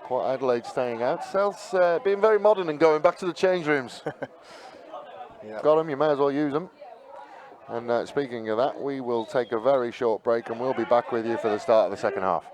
Port Adelaide staying out. Souths being very modern and going back to the change rooms. Got them, you may as well use them. And speaking of that, we will take a very short break and we'll be back with you for the start of the second half.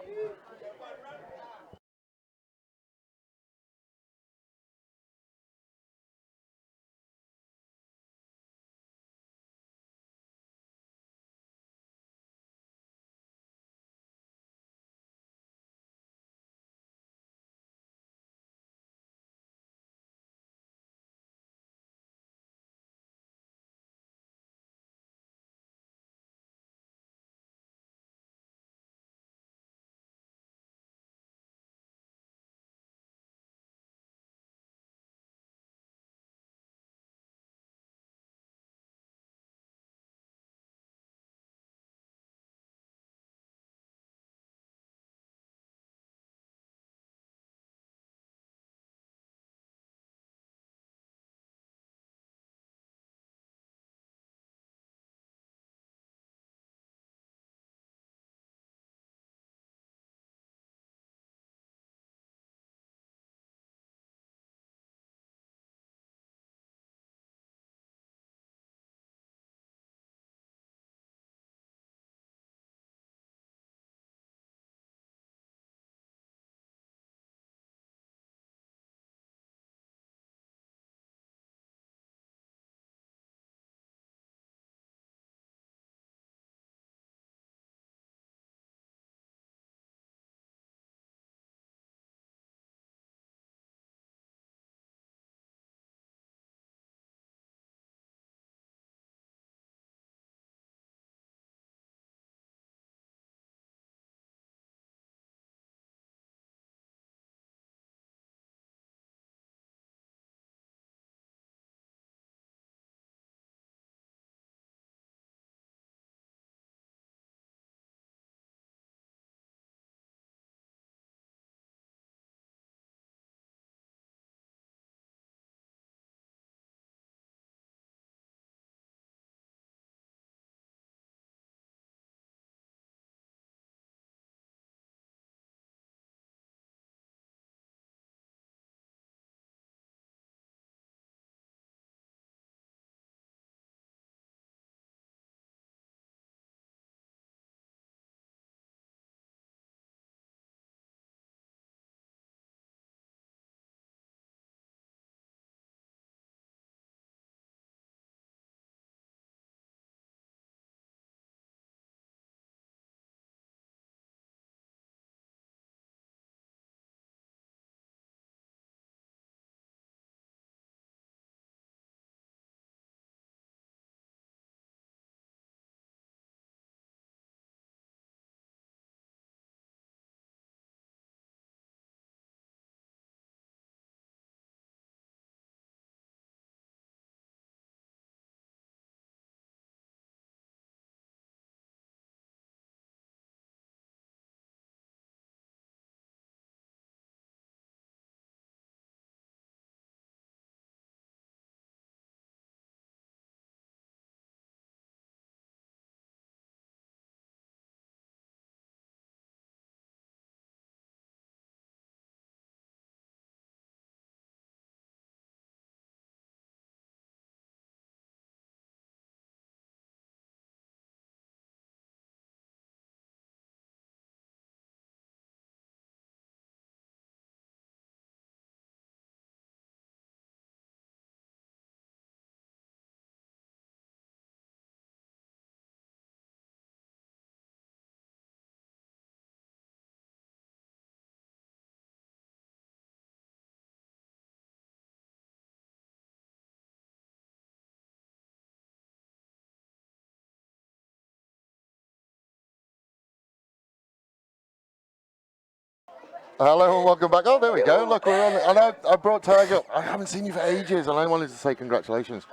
Hello and welcome back. Oh, there we go. Look, we're on. And I brought Taj up. I haven't seen you for ages, and I wanted to say congratulations.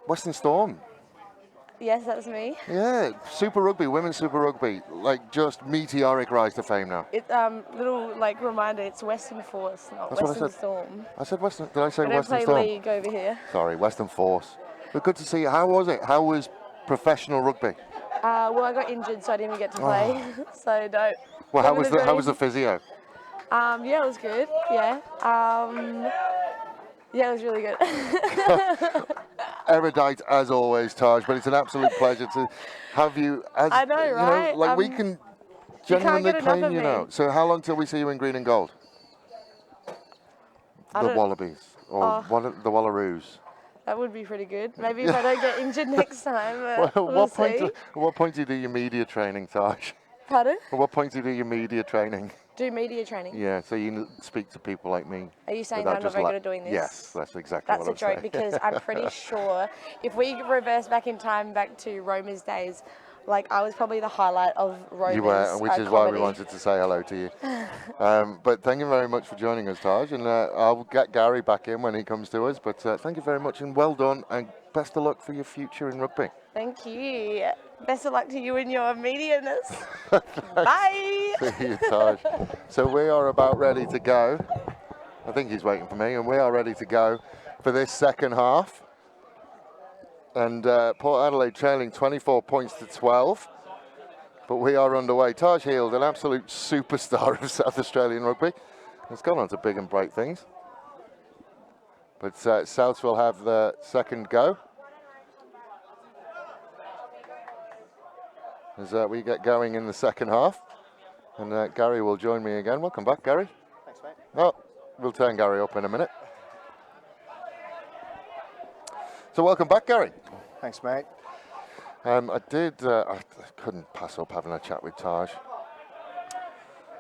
Western Storm. Yes, that's me. Yeah, Super Rugby, women's Super Rugby, like just meteoric rise to fame now. It little like reminder. It's Western Force, not That's what I Western said. Storm. I said Western. Did I say We don't Western play Storm? league over here. Sorry, Western Force. But good to see you. How was it? How was professional rugby? Well, I got injured, so I didn't get to play. So don't. Well, how want me was to the go in? physio? Yeah, it was good. Yeah. Yeah, it was really good. Erudite as always, Taj, but it's an absolute pleasure to have you. As I know, right? Like we can genuinely get enough claim of you me. now. So how long till we see you in green and gold? I The don't- Wallabies or the Wallaroos. That would be pretty good. Maybe if I don't get injured next time. Well, We'll see. what point do you do your media training, Taj? Pardon? At what point do you do your media training? Do media training. Yeah, so you speak to people like me. Are you saying without that I'm not just very like- good at doing this? Yes, that's exactly That's what a I'm joke saying. because I'm pretty sure if we reverse back in time back to Roma's days, like I was probably the highlight of Roma's You were, which is why we comedy. wanted to say hello to you. But thank you very much for joining us, Taj, and I'll get Gary back in when he comes to us. But thank you very much and well done, and best of luck for your future in rugby. Thank you. Best of luck to you and your media-ness. Bye. See you, Taj. So we are about ready to go. I think he's waiting for me, and we are ready to go for this second half. And Port Adelaide trailing 24 points to 12. But we are underway. Taj Heald, an absolute superstar of South Australian rugby, has gone on to big and bright things. But Souths will have the second go. As we get going in the second half. And Gary will join me again. Welcome back, Gary. Thanks, mate. Oh, we'll turn Gary up in a minute. So welcome back, Gary. Thanks, mate. I couldn't pass up having a chat with Taj.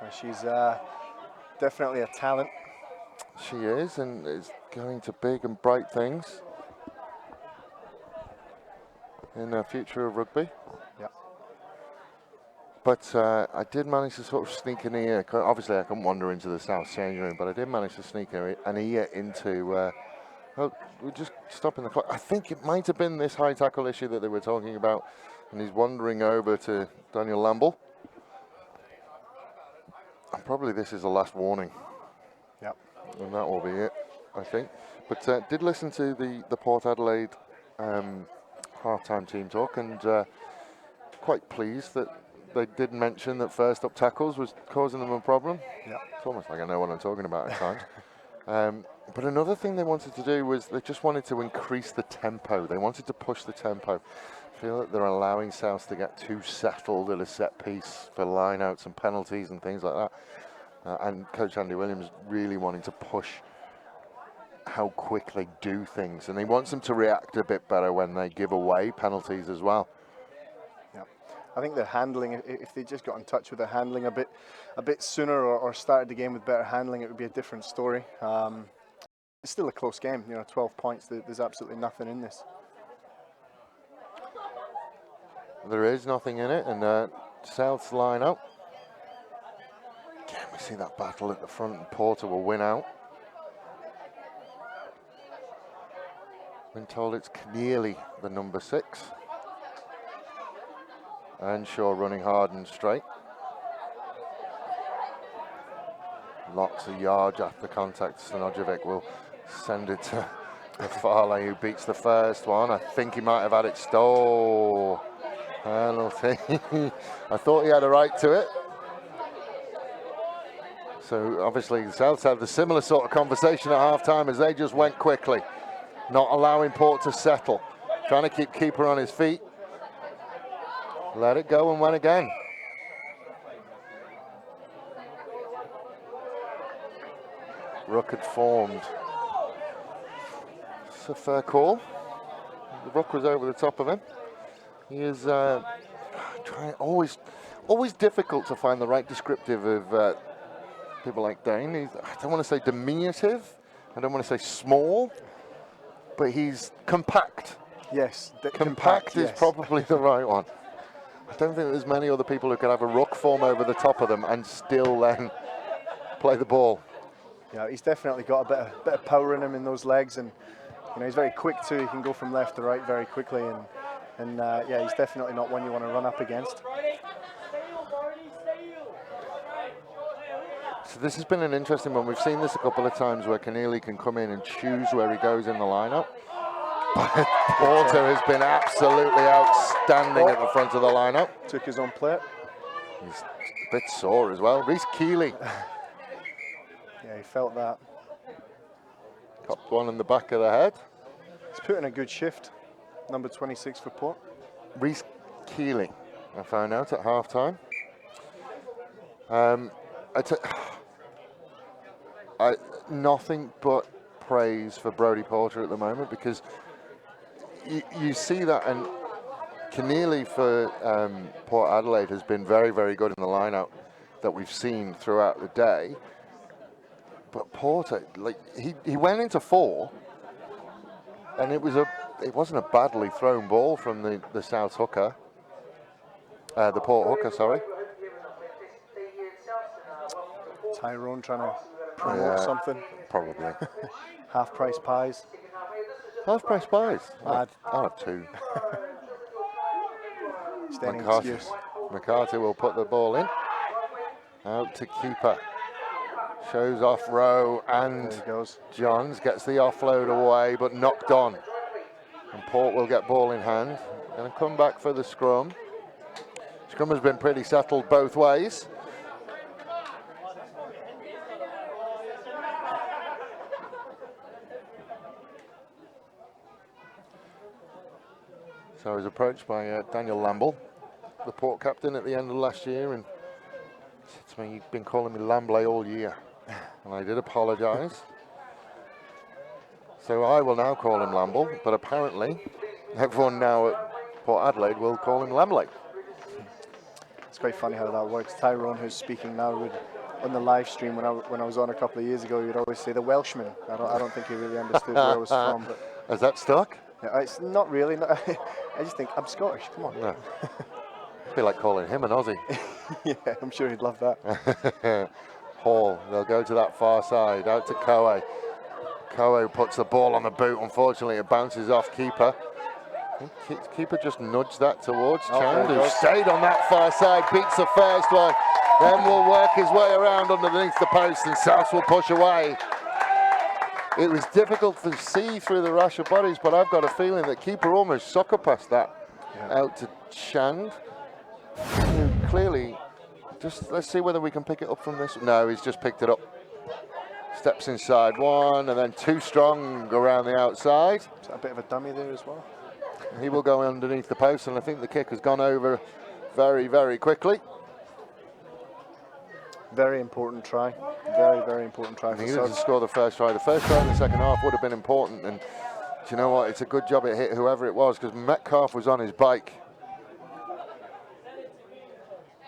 Well, she's definitely a talent. She is, and is going to big and bright things in the future of rugby. Yep. But I did manage to sort of sneak an ear. Obviously, I couldn't wander into the South changing room, but I did manage to sneak an ear into. We're just stopping the clock. I think it might have been this high tackle issue that they were talking about, and he's wandering over to Daniel Lamble. And probably this is the last warning. Yep. And that will be it, I think. But did listen to the Port Adelaide half-time team talk, and quite pleased that they did mention that first up tackles was causing them a problem. Yep. It's almost like I know what I'm talking about at times. But another thing they wanted to do was they just wanted to increase the tempo. They wanted to push the tempo. I feel that they're allowing South to get too settled at a set piece for lineouts and penalties and things like that. And Coach Andy Williams really wanting to push how quick they do things. And he wants them to react a bit better when they give away penalties as well. I think their handling, if they just got in touch with their handling a bit sooner or started the game with better handling, it would be a different story. It's still a close game, 12 points. There's absolutely nothing in this. There is nothing in it, and South's line up. Again, we see that battle at the front, and Porter will win out. Been told it's Keneally, the number 6. Earnshaw running hard and straight. Lots of yards after contact. Stanojevic will send it to Farley, who beats the first one. I think he might have had it stole. Penalty. I thought he had a right to it. So obviously the Souths had the similar sort of conversation at half-time as they just went quickly, not allowing Port to settle, trying to keep keeper on his feet. Let it go and went again. Ruck had formed. It's a fair call. The ruck was over the top of him. He is trying, always difficult to find the right descriptive of people like Dane. I don't want to say diminutive. I don't want to say small, but he's compact. Yes. Compact is yes. probably the right one. I don't think there's many other people who could have a ruck form over the top of them and still then play the ball. Yeah, he's definitely got a bit of power in him in those legs, and he's very quick too. He can go from left to right very quickly, and yeah, he's definitely not one you want to run up against. So this has been an interesting one. We've seen this a couple of times where Keneally can come in and choose where he goes in the lineup. But Porter has been absolutely outstanding at the front of the lineup. Took his own plate. He's a bit sore as well. Reece Keeley. Yeah, he felt that. Copped one in the back of the head. He's put in a good shift. Number 26 for Port. Reece Keeley, I found out at half time. Nothing but praise for Brodie Porter at the moment, because you see that, and Keneally for Port Adelaide has been very, very good in the lineup that we've seen throughout the day. But Porter, like he went into 4, and it wasn't a badly thrown ball from the South hooker, the Port hooker, sorry. Tyrone trying to promote something. Probably. Half-price pies. Half-price pies. Mad. I'll have 2. Is there any excuse? McCarthy will put the ball in. Out to keeper. Shows off Rowe, and There he goes. Johns gets the offload away, but knocked on. And Port will get ball in hand. Going to come back for the scrum. Scrum has been pretty settled both ways. So I was approached by Daniel Lamble, the Port captain at the end of last year, and said to me, "You've been calling me Lambley all year." And I did apologise. So I will now call him Lamble, but apparently everyone now at Port Adelaide will call him Lambley. It's quite funny how that works. Tyrone, who's speaking now, on the live stream when I was on a couple of years ago, he would always say the Welshman. I don't think he really understood where I was from. But Is that stuck? yeah, it's not really. I just think I'm Scottish. Come on. No. I feel like calling him an Aussie. Yeah, I'm sure he'd love that. Hall, they'll go to that far side, out to Koe. Koe puts the ball on the boot. Unfortunately, it bounces off keeper. Keeper just nudged that towards Chand, who stayed on that far side, beats the first one, then will work his way around underneath the post, and South will push away. It was difficult to see through the rush of bodies, but I've got a feeling that keeper almost soccer passed that out to Chand, who clearly, let's see whether we can pick it up from this. No, he's just picked it up. Steps inside one, and then 2 strong around the outside. Is that a bit of a dummy there as well? He will go underneath the post, and I think the kick has gone over very, very quickly. Very important try. Very, very important try for He needed to South. score the first try. The first try in the second half would have been important, and do you know what? It's a good job it hit whoever it was, because Metcalf was on his bike.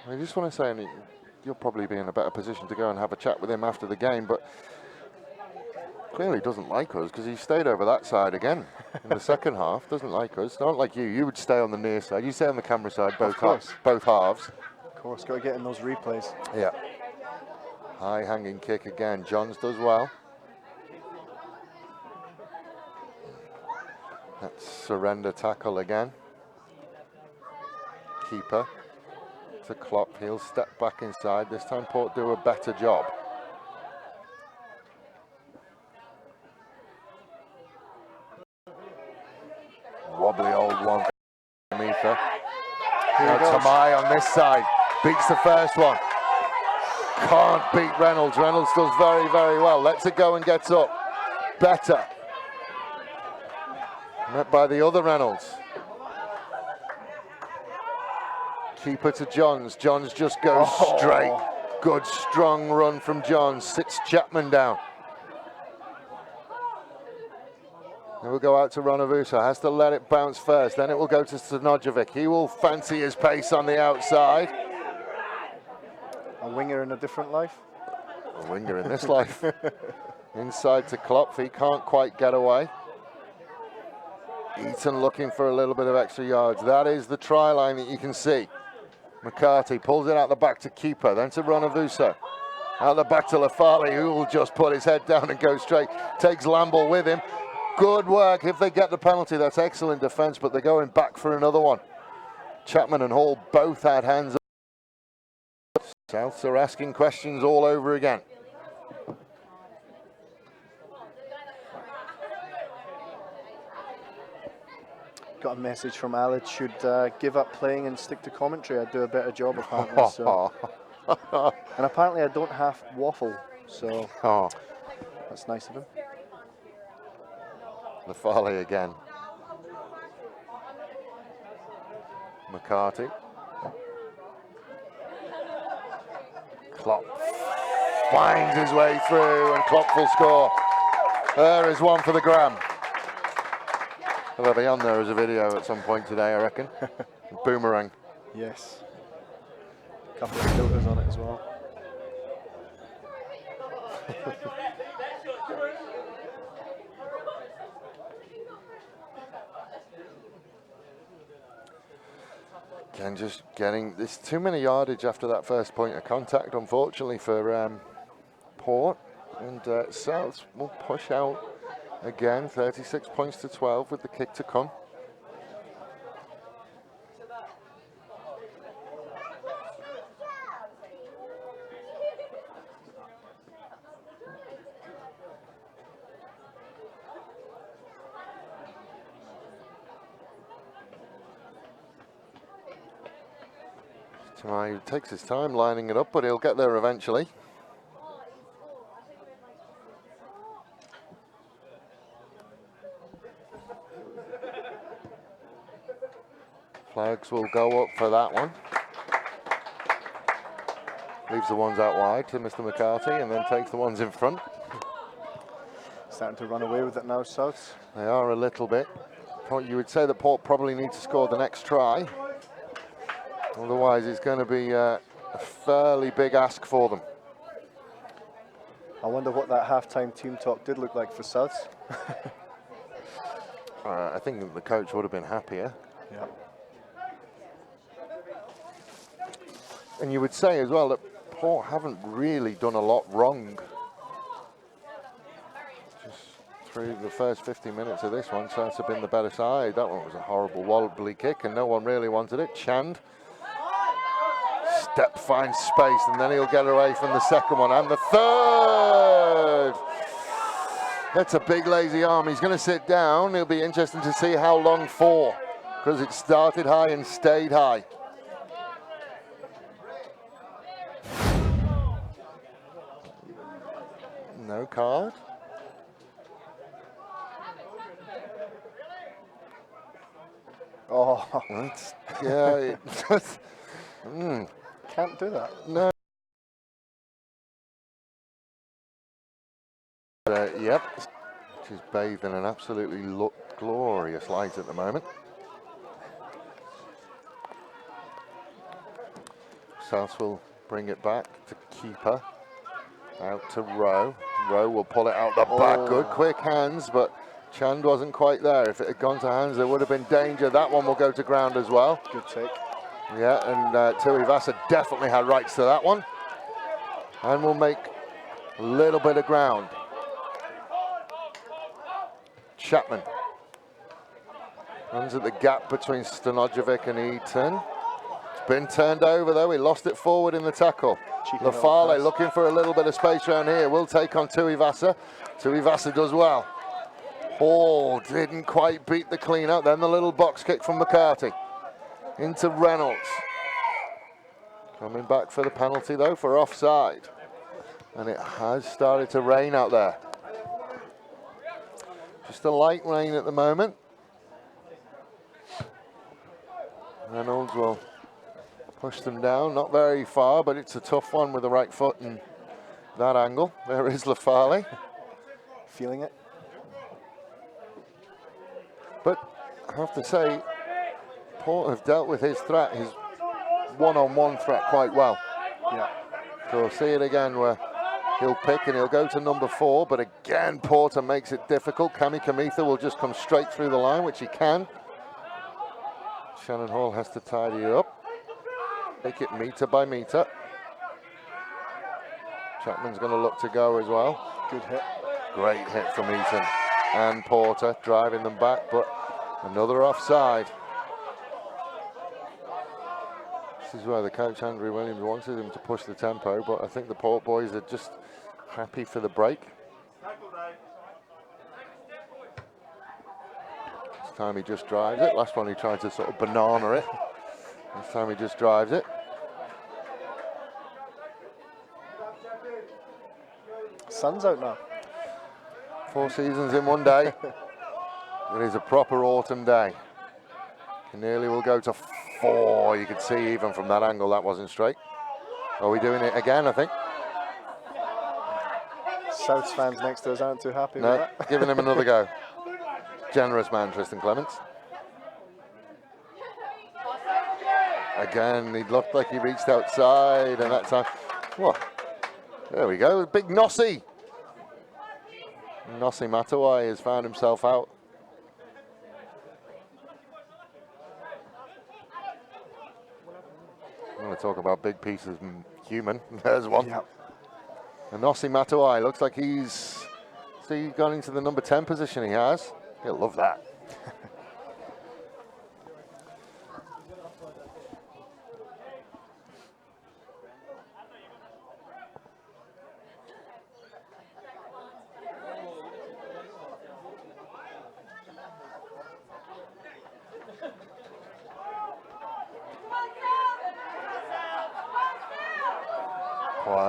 I just want to say, and you'll probably be in a better position to go and have a chat with him after the game, but clearly doesn't like us, because he stayed over that side again in the second half. Doesn't like us. Not like you. You would stay on the near side. You stay on the camera side, both halves. Of course, got to get in those replays. Yeah. High hanging kick again. Johns does well. That's surrender tackle again. Keeper to Klopp. He'll step back inside. This time Port do a better job. Wobbly old one. Now Tamai on this side. Beats the first one. Can't beat Reynolds. Reynolds does very, very well. Lets it go and gets up. Better. Met by the other Reynolds. Keeper to Johns. Johns just goes straight. Good strong run from Johns. Sits Chapman down. It will go out to Ronavusa. Has to let it bounce first. Then it will go to Stanojevic. He will fancy his pace on the outside. A winger in a different life. A winger in this life. Inside to Klopp. He can't quite get away. Eaton looking for a little bit of extra yards. That is the try line that you can see. McCarthy pulls it out the back to keeper. Then to Ronavusa. Out the back to Lafale, who will just put his head down and go straight. Takes Lamble with him. Good work. If they get the penalty, that's excellent defence, but they're going back for another one. Chapman and Hall both had hands up. Souths are asking questions all over again. Got a message from Adelaide, should give up playing and stick to commentary. I'd do a better job apparently. So. And apparently I don't have waffle, so that's nice of him. Lafale again. McCarthy. Klopp finds his way through and Klopp will score. There is one for the gram. They'll be on there as a video at some point today, I reckon. Boomerang. Yes. A couple of filters on it as well. Again, just getting, there's too many yardage after that first point of contact, unfortunately, for Port. And Souths will push out again, 36 points to 12 with the kick to come. He takes his time lining it up, but he'll get there eventually. Flags will go up for that one. Leaves the ones out wide to Mr. McCarthy and then takes the ones in front. Starting to run away with it now, Souths. They are a little bit. You would say that Port probably need to score the next try. Otherwise, it's going to be a fairly big ask for them. I wonder what that half-time team talk did look like for Souths. I think that the coach would have been happier. Yeah. And you would say as well that Port haven't really done a lot wrong. Just through the first 50 minutes of this one, Souths have been the better side. That one was a horrible wobbly kick and no one really wanted it. Chand. Step finds space and then he'll get away from the second one and the third. That's a big lazy arm. He's going to sit down. It'll be interesting to see how long for, because it started high and stayed high. No card. Oh, That's, yeah. Can't do that. No. Yep. She's bathed in an absolutely glorious light at the moment. Souths will bring it back to keeper. Out to Rowe. Rowe will pull it out the back. Good quick hands, but Chand wasn't quite there. If it had gone to hands, there would have been danger. That one will go to ground as well. Good take. Yeah, and Tuivasa definitely had rights to that one. And will make a little bit of ground. Chapman runs at the gap between Stanojevic and Eaton. It's been turned over though. He lost it forward in the tackle. Lafale looking for a little bit of space around here. Will take on Tuivasa. Tuivasa does well. Hall didn't quite beat the clean up. Then the little box kick from McCarthy. Into Reynolds. Coming back for the penalty though for offside. And it has started to rain out there. Just a light rain at the moment. Reynolds will push them down, not very far, but it's a tough one with the right foot and that angle. There is Lafale. Feeling it. But I have to say, Port have dealt with his threat, his one-on-one threat quite well. Yeah. So we'll see it again where he'll pick and he'll go to number 4, but again, Porter makes it difficult. Kami Kamitha will just come straight through the line, which he can. Shannon Hall has to tidy it up. Make it meter by meter. Chapman's going to look to go as well. Good hit. Great hit from Eaton and Porter, driving them back, but another offside. This is where the coach, Andrew Williams, wanted him to push the tempo, but I think the Port boys are just happy for the break. This time he just drives it. Last one he tried to sort of banana it. This time he just drives it. Sun's out now. 4 seasons in one day. It is a proper autumn day. Nearly will go to 4. You could see even from that angle that wasn't straight. Are we doing it again, I think? Souths fans next to us aren't too happy No, with that. giving him another go. Generous man, Tristan Clements. Again, he looked like he reached outside, and that time, whoa, there we go, big Nossi. Nossi Matawai has found himself out. I'm going to talk about big pieces and human. There's one. Yep. And Nossi Matawai looks like he's gone into the number 10 position. He has. He'll love that.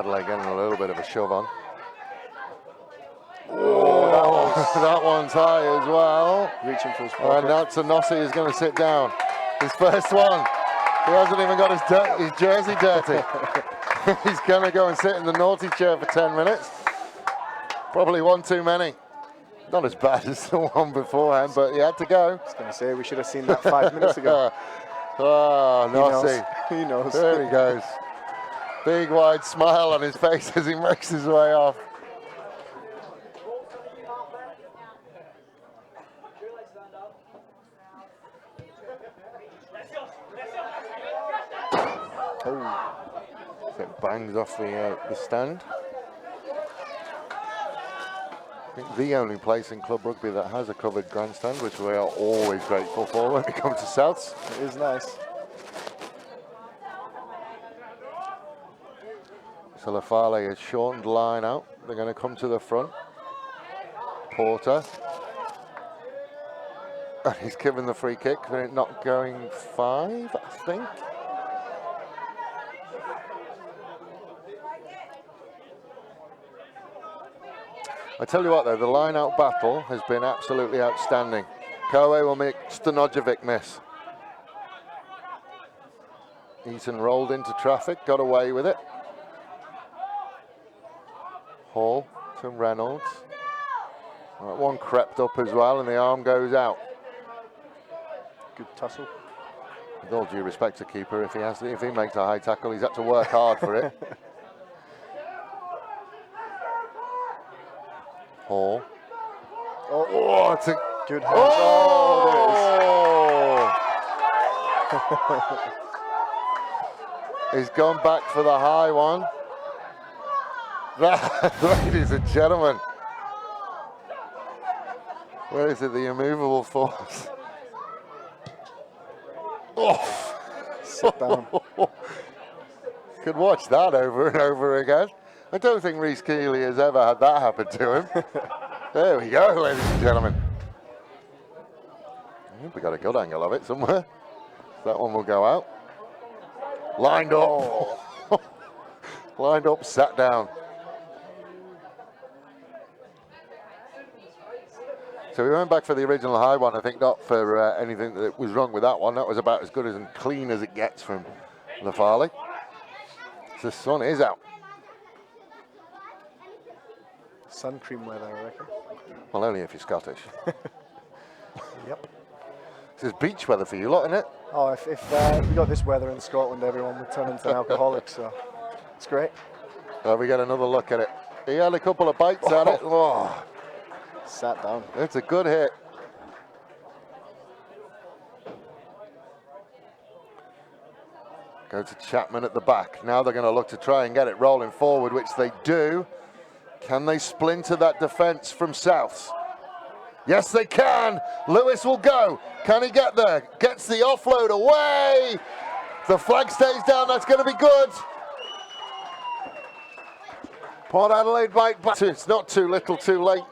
Adelaide getting a little bit of a shove on. Oh, that one's high as well. Reaching for his pocket. And that's Nossi is going to sit down. His first one. He hasn't even got his jersey dirty. He's going to go and sit in the naughty chair for 10 minutes. Probably one too many. Not as bad as the one beforehand, but he had to go. I was going to say, we should have seen that 5 minutes ago. Oh, Nossi. He knows. There he goes. Big wide smile on his face as he makes his way off. Oh, so it bangs off the stand. I think the only place in club rugby that has a covered grandstand, which we are always grateful for when we come to Souths. It is nice. So Lafale has shortened line out. They're going to come to the front. Porter. And he's given the free kick. They're not going 5, I think. I tell you what though, the line out battle has been absolutely outstanding. Kowe will make Stanojevic miss. Eaton rolled into traffic, got away with it. Hall to Reynolds. That one crept up as well, and the arm goes out. Good tussle. With all due respect to keeper, if he makes a high tackle, he's had to work hard for it. Hall. Oh, it's a good hands. He's gone back for the high one. That, ladies and gentlemen, where is it, the immovable force? Oh, sit down. Could watch that over and over again. I don't think Reece Keeley has ever had that happen to him. There we go, ladies and gentlemen. I think we got a good angle of it somewhere. That one will go out. Lined up. Oh. Lined up, sat down. So we went back for the original high one, I think, not for anything that was wrong with that one. That was about as good as and clean as it gets from Lafale. So the sun is out. Sun cream weather, I reckon. Well, only if you're Scottish. Yep. This is beach weather for you lot, isn't it? Oh, if we got this weather in Scotland, everyone would turn into an alcoholic, so it's great. Well, we get another look at it. He had a couple of bites at it. Oh. Sat down. It's a good hit. Go to Chapman at the back. Now they're going to look to try and get it rolling forward, which they do. Can they splinter that defence from Souths? Yes, they can. Lewis will go. Can he get there? Gets the offload away. The flag stays down. That's going to be good. Port Adelaide bite back. It's not too little too late.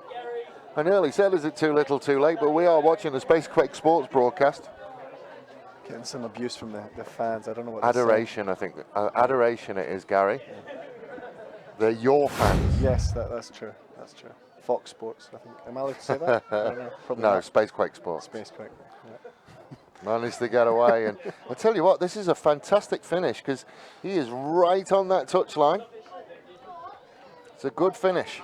I nearly said, is it too little too late? But we are watching the Spacequake Sports broadcast. Getting some abuse from the fans. I don't know what Adoration, I think. Adoration it is, Gary. They're your fans. Yes, that's true. That's true. Fox Sports, I think. Am I allowed to say that? I don't know. Probably No, not. Spacequake Sports. Spacequake. Yeah. Managed to get away. And I tell you what, this is a fantastic finish because he is right on that touchline. It's a good finish.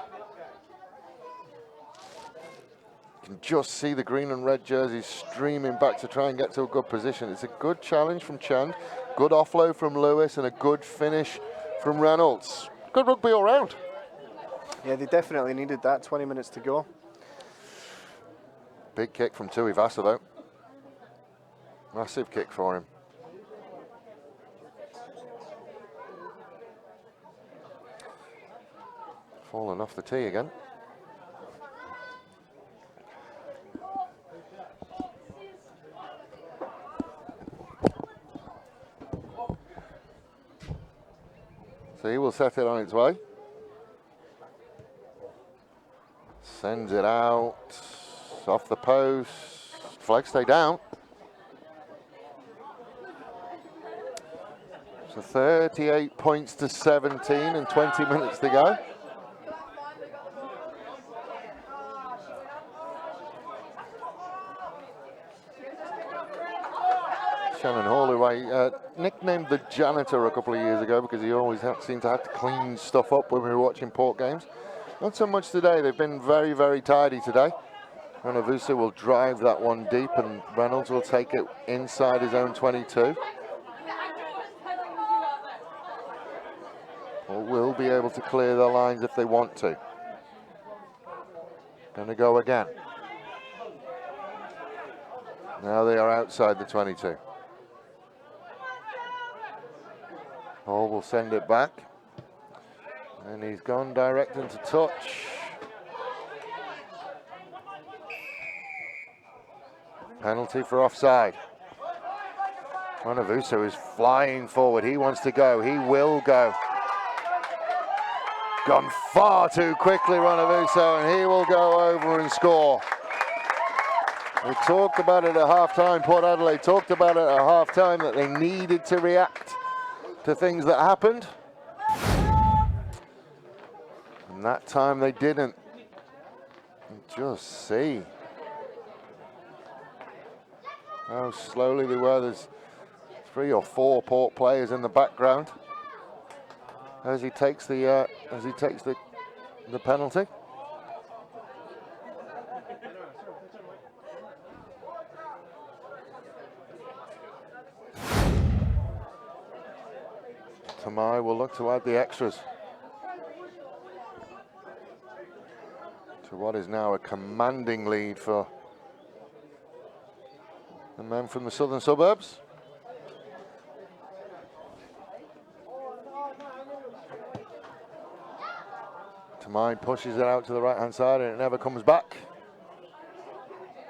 You can just see the green and red jerseys streaming back to try and get to a good position. It's a good challenge from Chand, good offload from Lewis, and a good finish from Reynolds. Good rugby all round. Yeah, they definitely needed that. 20 minutes to go. Big kick from Tuivasa though. Massive kick for him. Falling off the tee again. So he will set it on its way. Sends it out. Off the post. Flag stay down. So 38 points to 17 and 20 minutes to go. Shannon Hall, who I nicknamed the janitor a couple of years ago because he always seemed to have to clean stuff up when we were watching Port games. Not so much today. They've been very, very tidy today. Ranavusa will drive that one deep and Reynolds will take it inside his own 22. Or will be able to clear the lines if they want to. Going to go again. Now they are outside the 22. Hall will send it back. And he's gone direct into touch. Penalty for offside. Ranavusa is flying forward. He wants to go. He will go. Gone far too quickly, Ranavusa, and he will go over and score. We talked about it at half-time. Port Adelaide talked about it at half-time that they needed to react to things that happened. And that time they didn't. Just see how slowly they were. There's 3 or 4 Port players in the background as he takes the penalty. Tamai will look to add the extras to what is now a commanding lead for the men from the southern suburbs. Tamai pushes it out to the right hand side and it never comes back.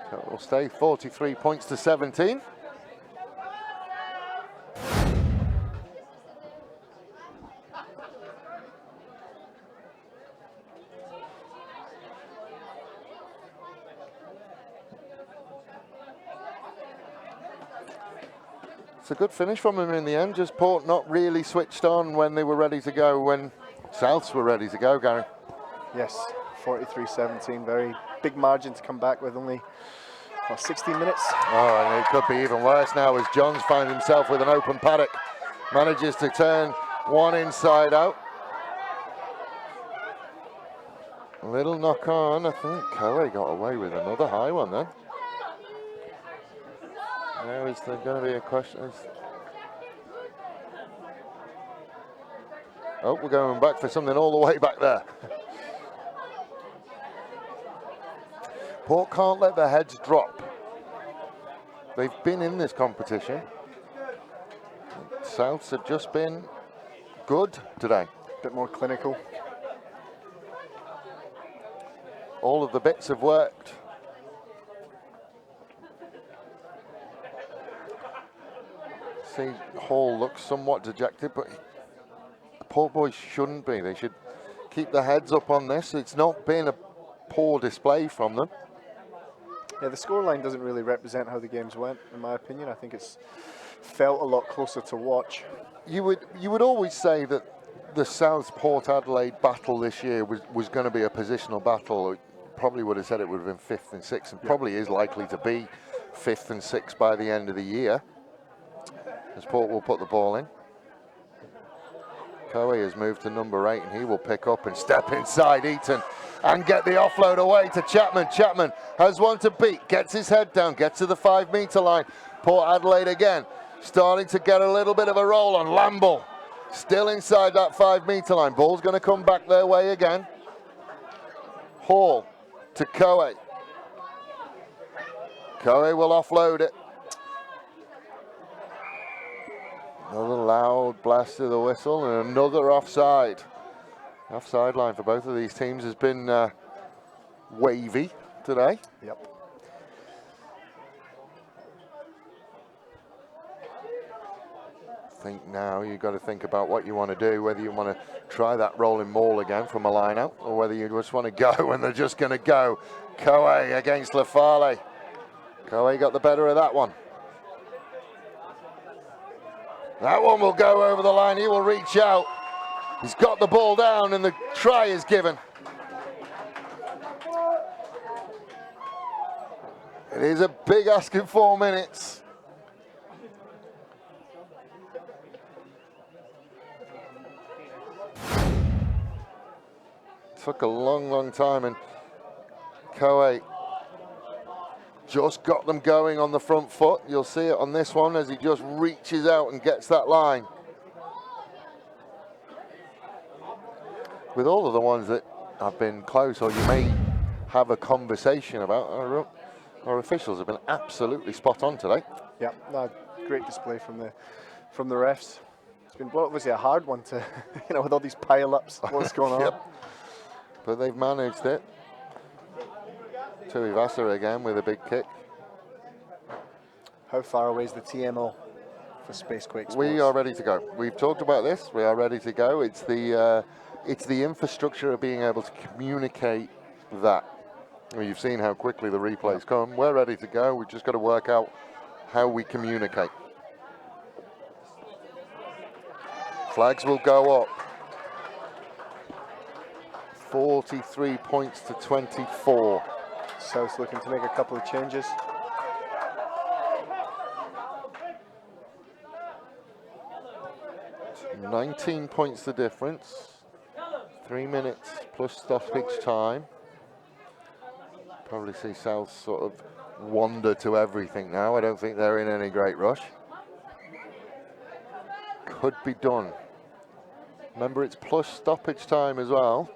So it will stay 43 points to 17. It's a good finish from him in the end, just Port not really switched on when they were ready to go, when Souths were ready to go, Gary. Yes, 43-17, very big margin to come back with only 16 minutes. Oh, and it could be even worse now as Johns finds himself with an open paddock. Manages to turn one inside out. A little knock on, I think Coe got away with another high one then. Now is there going to be a question? Oh, we're going back for something all the way back there. Port can't let their heads drop. They've been in this competition. Souths have just been good today. A bit more clinical. All of the bits have worked. See, Hall looks somewhat dejected, but the poor boys shouldn't be. They should keep their heads up on this. It's not been a poor display from them. Yeah, the scoreline doesn't really represent how the games went, in my opinion. I think it's felt a lot closer to watch. You would always say that the South Port Adelaide battle this year was going to be a positional battle. It probably would have said it would have been 5th and 6th, and probably is likely to be 5th and 6th by the end of the year, as Port will put the ball in. Coe has moved to number 8, and he will pick up and step inside Eaton and get the offload away to Chapman. Chapman has one to beat, gets his head down, gets to the 5-metre line. Port Adelaide again, starting to get a little bit of a roll on. Lamble still inside that 5-metre line. Ball's going to come back their way again. Hall to Coe. Coe will offload it. Another loud blast of the whistle and another offside. Offside line for both of these teams has been wavy today. Yep. I think now you've got to think about what you want to do, whether you want to try that rolling maul again from a line out, or whether you just want to go and they're just going to go. Coe against Lafale. Coe got the better of that one. That one will go over the line. He will reach out. He's got the ball down and the try is given. It is a big ask in 4 minutes. Took a long time, and Coe just got them going on the front foot. You'll see it on this one as he just reaches out and gets that line. With all of the ones that have been close, or you may have a conversation about, our officials have been absolutely spot on today. Yeah, no, great display from the refs. It's been obviously a hard one to, with all these pile-ups, what's going on. Yep. But they've managed it. Tui Vassar again with a big kick. How far away is the TMO for Spacequake Sports? We are ready to go. We've talked about this. We are ready to go. It's the infrastructure of being able to communicate that. Well, you've seen how quickly the replays come. We're ready to go. We've just got to work out how we communicate. Flags will go up. 43 points to 24. South looking to make a couple of changes. It's 19 points the difference. 3 minutes plus stoppage time. Probably see South sort of wander to everything now. I don't think they're in any great rush. Could be done. Remember, it's plus stoppage time as well.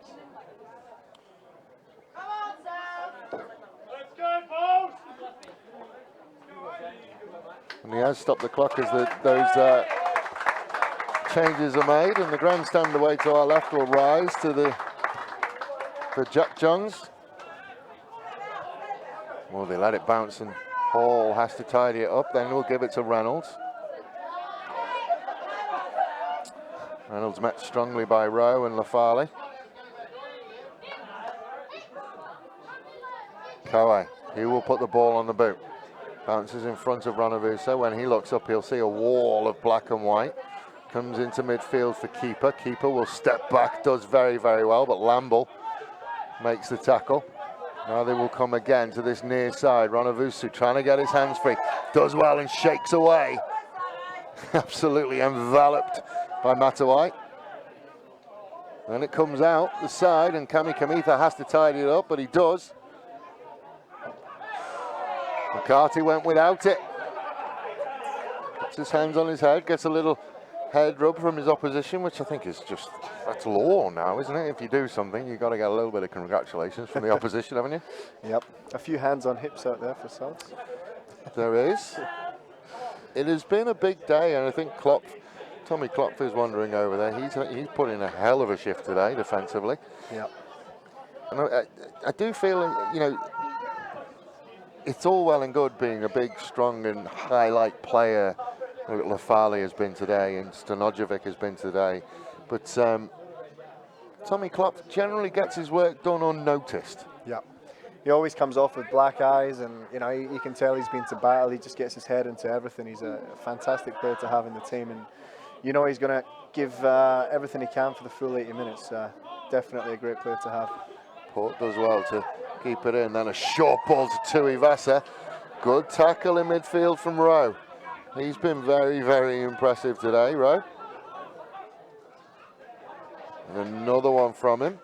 And he has stopped the clock as those changes are made, and the grandstand away to our left will rise to the Jack Johns. Well, they let it bounce, and Hall has to tidy it up. Then we'll give it to Reynolds. Reynolds met strongly by Rowe and Lafale. Coe, he will put the ball on the boot. Bounces in front of Ronavusa. When he looks up, he'll see a wall of black and white. Comes into midfield for Keeper. Keeper will step back, does very, very well, but Lamble makes the tackle. Now they will come again to this near side. Ronavusa trying to get his hands free. Does well and shakes away. Absolutely enveloped by Matawai. Then it comes out the side, and Kami Kamitha has to tidy it up, but he does. McCarthy went without it. Puts his hands on his head, gets a little head rub from his opposition, which I think is just, that's law now, isn't it? If you do something, you've got to get a little bit of congratulations from the opposition, haven't you? Yep. A few hands on hips out there for South. There is. It has been a big day, and I think Klopp Tommy Klopfer's wandering over there. He's put in a hell of a shift today defensively. Yeah. And I do feel, you know, it's all well and good being a big, strong and highlight player. Lafali has been today and Stanojevic has been today. But Tommy Klopfer generally gets his work done unnoticed. Yeah. He always comes off with black eyes, and you know you can tell he's been to battle. He just gets his head into everything. He's a fantastic player to have in the team, and you know he's going to give everything he can for the full 80 minutes. Definitely a great player to have. Port does well to keep it in. Then a short ball to Tuivasa. Good tackle in midfield from Rowe. He's been very, very impressive today, Rowe. And another one from him.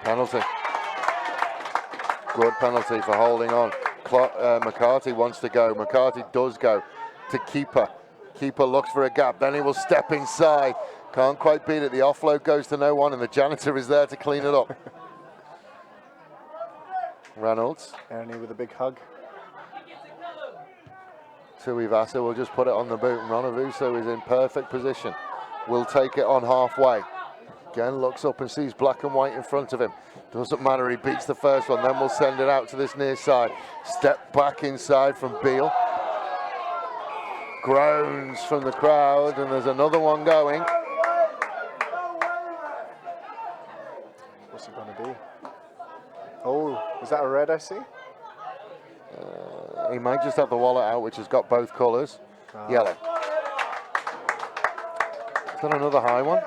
Penalty. Good penalty for holding on. McCarthy wants to go. McCarthy does go to keeper. Keeper looks for a gap. Then he will step inside. Can't quite beat it. The offload goes to no one, and the janitor is there to clean it up. Reynolds. Ernie with a big hug. Tuivasa will just put it on the boot, and Ronavuso is in perfect position. Will take it on halfway. Again, looks up and sees black and white in front of him. Doesn't matter, he beats the first one. Then we'll send it out to this near side. Step back inside from Beale. Groans from the crowd, and there's another one going. What's it going to be? Oh, is that a red I see? He might just have the wallet out, which has got both colours. Yellow. Is that another high one?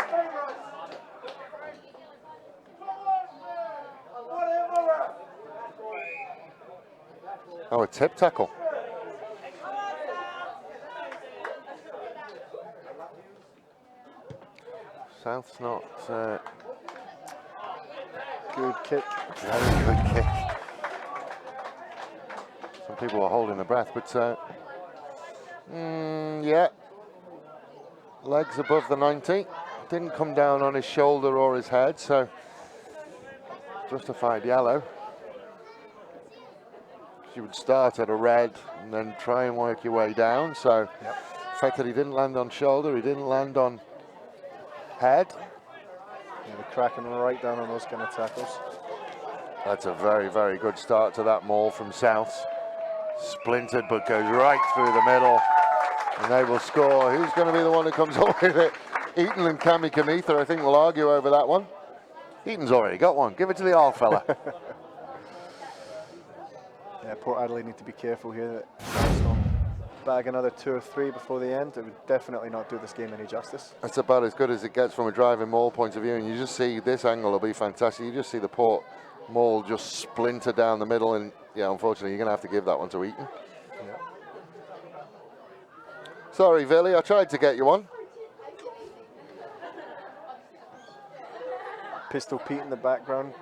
Oh, a tip tackle. South's not... Good kick. Very good kick. Some people are holding their breath, but yeah. Legs above the 90. Didn't come down on his shoulder or his head, so justified yellow. You would start at a red and then try and work your way down. So the fact that he didn't land on shoulder, he didn't land on head. Yeah, they're cracking right down on those kind of tackles. That's a very, very good start to that maul from South. Splintered, but goes right through the middle. And they will score. Who's going to be the one who comes away with it? Eaton and Cami Kamitha, I think, will argue over that one. Eaton's already got one. Give it to the old fella. Yeah, Port Adelaide need to be careful here that South's not bag another 2 or 3 before the end. It would definitely not do this game any justice. That's about as good as it gets from a driving maul point of view. And you just see this angle will be fantastic. You just see the Port maul just splinter down the middle. And yeah, unfortunately, you're going to have to give that one to Eaton. Yeah. Sorry, Villy, I tried to get you one. Pistol Pete in the background.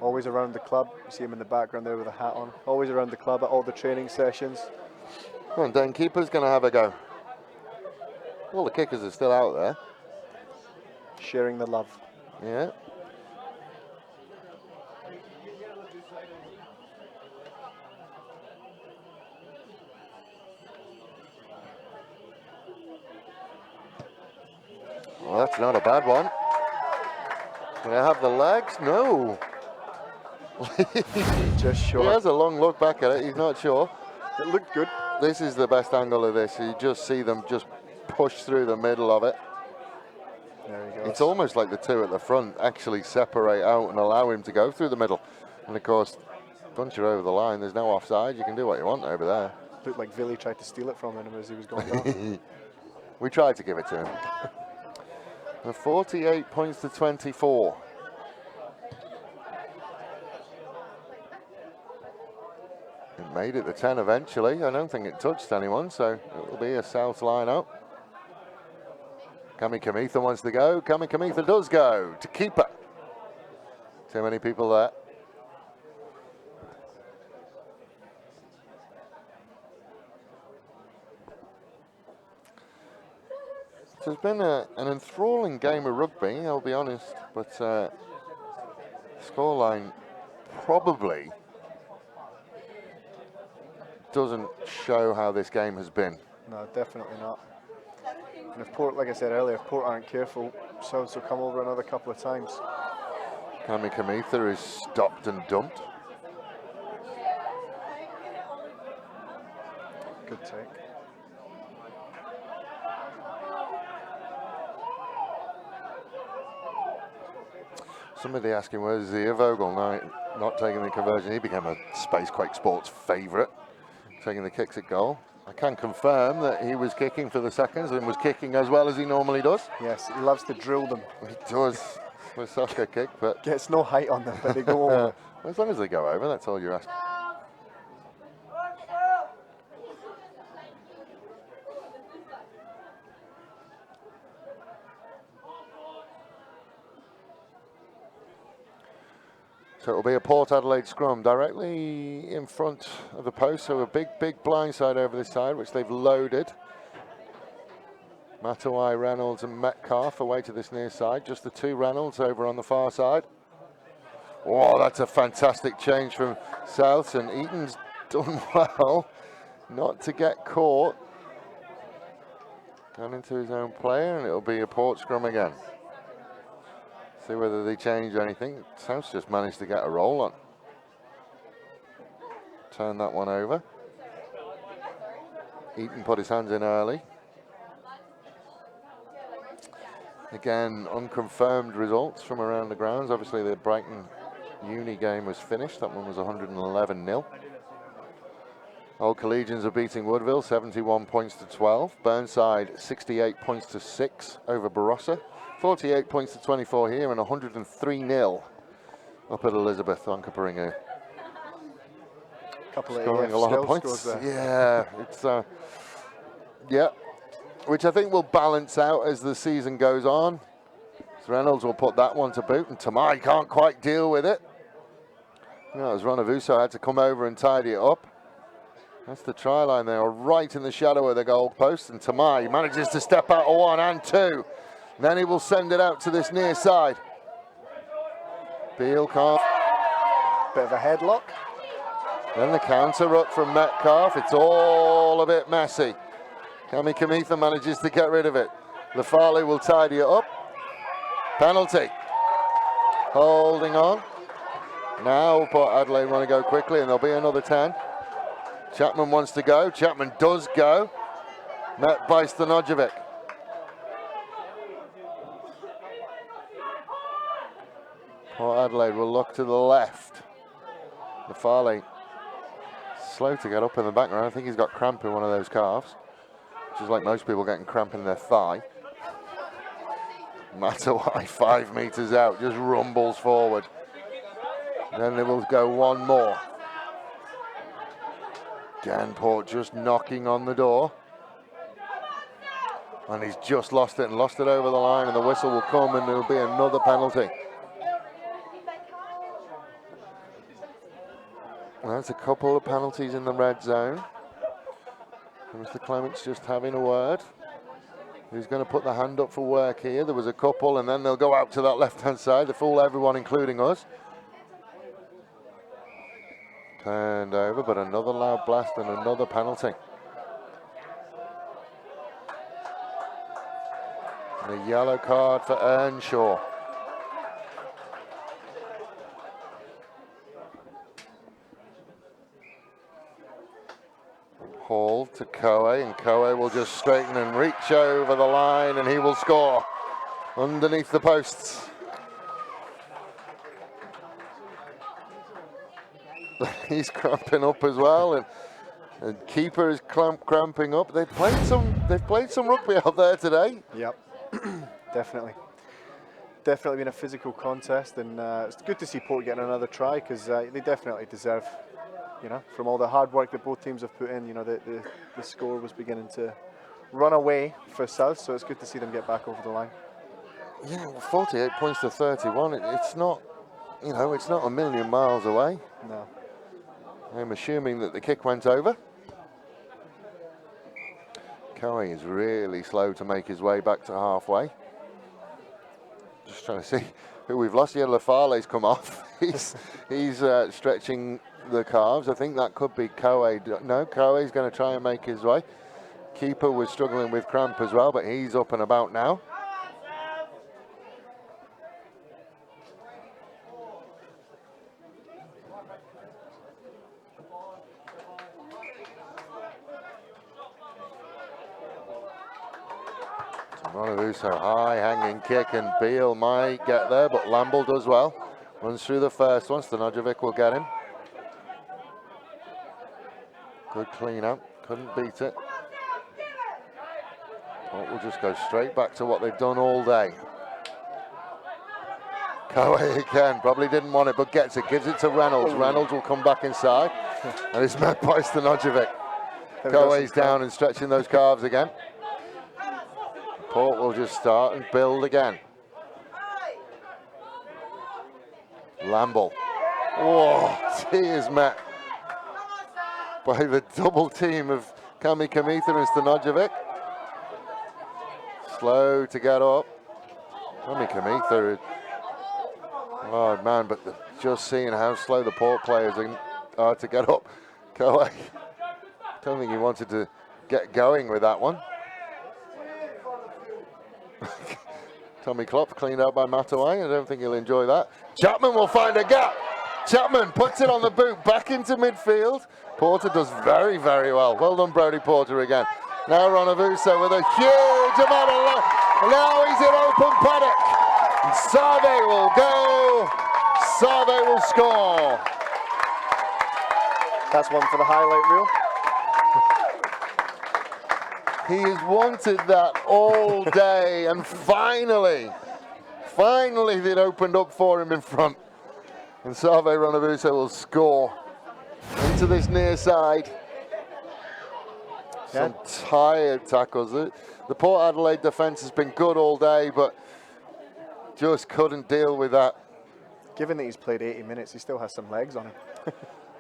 Always around the club. You see him in the background there with a hat on. Always around the club at all the training sessions. Come on, Den Keeper's going to have a go. All the kickers are still out there. Sharing the love. Yeah. Well, that's not a bad one. Do I have the legs? No. Just short. He has a long look back at it. He's not sure. It looked good. This is the best angle of this. You just see them just push through the middle of it. There he goes. It's almost like the two at the front actually separate out and allow him to go through the middle. And of course, once you're over the line, there's no offside. You can do what you want over there. Looked like Villy tried to steal it from him as he was going down. We tried to give it to him. 48 points to 24. It made it to 10 eventually. I don't think it touched anyone, so it'll be a South line-up. Cami Kamitha wants to go. Cami Kamitha does go to keeper. Too many people there. So it's been an enthralling game of rugby, I'll be honest, but scoreline probably doesn't show how this game has been. No, definitely not. And if Port, like I said earlier, if Port aren't careful, Souths will come over another couple of times. Kami Kamitha is stopped and dumped. Good take. Somebody asking where's the Vogel not taking the conversion. He became a Space Quake Sports favourite, taking the kicks at goal. I can confirm that he was kicking for the seconds and was kicking as well as he normally does. Yes, he loves to drill them. He does with soccer kick, but Gets no height on them, but they go over. as long as they go over, that's all you're asking. So it'll be a Port Adelaide scrum directly in front of the post. So a big blind side over this side, which they've loaded. Matawai, Reynolds and Metcalf away to this near side. Just the two Reynolds over on the far side. Oh, that's a fantastic change from Souths, and Eaton's done well not to get caught. Gone into his own player, and it'll be a Port scrum again. See whether they change anything. Souths just managed to get a roll on. Turn that one over. Eaton put his hands in early. Again, unconfirmed results from around the grounds. Obviously, the Brighton Uni game was finished. That one was 111-0. Old Collegians are beating Woodville 71 points to 12. Burnside 68 points to 6 over Barossa. 48 points to 24 here, and 103-0 up at Elizabeth on Kaparingu. Couple of Scoring a lot of points. Yeah, it's yeah, which I think will balance out as the season goes on. So Reynolds will put that one to boot, and Tamai can't quite deal with it. You know, as Ronavuso had to come over and tidy it up. That's the try line there, right in the shadow of the goal post, and Tamai manages to step out of one and two. Then he will send it out to this near side. Beale can't. Bit of a headlock. Then the counter up from Metcalf. It's all a bit messy. Kami Kamitha manages to get rid of it. Lafale will tidy it up. Penalty. Holding on. Now Port Adelaide want to go quickly, and there'll be another 10. Chapman wants to go. Chapman does go. Met by Stanojevic. Port Adelaide will look to the left. Lafale slow to get up in the background. I think he's got cramp in one of those calves, which is like most people getting cramp in their thigh. Matawai 5 meters out, just rumbles forward. Then they will go one more. Again, Port just knocking on the door. And he's just lost it, and lost it over the line, and the whistle will come, and there'll be another penalty. That's a couple of penalties in the red zone. Mr. Clements just having a word. Who's going to put the hand up for work here? There was a couple, and then they'll go out to that left-hand side. They fool everyone, including us. Turned over, but another loud blast and another penalty. And a yellow card for Earnshaw. Hall to Koe, and Koe will just straighten and reach over the line, and he will score underneath the posts. He's cramping up as well, and keeper is cramping up. They've played some rugby out there today. Yep, definitely. Definitely been a physical contest, and it's good to see Port getting another try, because they definitely deserve, you know, from all the hard work that both teams have put in. You know, the score was beginning to run away for South, so it's good to see them get back over the line. Yeah, well, 48 points to 31. It's not, you know, it's not a million miles away. No. I'm assuming that the kick went over. Koe is really slow to make his way back to halfway. Just trying to see who we've lost. Yeah, Lafale's come off. he's stretching the calves. I think that could be Koei. No, Koei's going to try and make his way. Keeper was struggling with cramp as well, but he's up and about now. Ronavuso, high hanging kick, and Beal might get there, but Lamble does well. Runs through the first one, Stanojevic will get him. Good clean out, couldn't beat it. But we'll just go straight back to what they've done all day. Koei again, probably didn't want it, but gets it, gives it to Reynolds. Reynolds will come back inside, and it's met by Stanojevic. Koei's down and stretching those calves again. Port will just start and build again. Lamble. Whoa, he is met by the double team of Kami Kamitha and Stanojevic. Slow to get up. Kami Kamitha, oh man, but just seeing how slow the Port players are to get up. Koei, don't think he wanted to get going with that one. Tommy Klopp cleaned out by Matawai. I don't think he'll enjoy that. Chapman will find a gap. Chapman puts it on the boot, back into midfield. Porter does very, very well. Well done, Brodie Porter again. Now Ronavuso with a huge amount of love. Now he's in open paddock. And Save will go. Save will score. That's one for the highlight reel. He has wanted that all day, and finally it opened up for him in front. And Save Ronavuso will score into this near side. Some tired tackles. The Port Adelaide defence has been good all day, but just couldn't deal with that. Given that he's played 80 minutes, he still has some legs on him.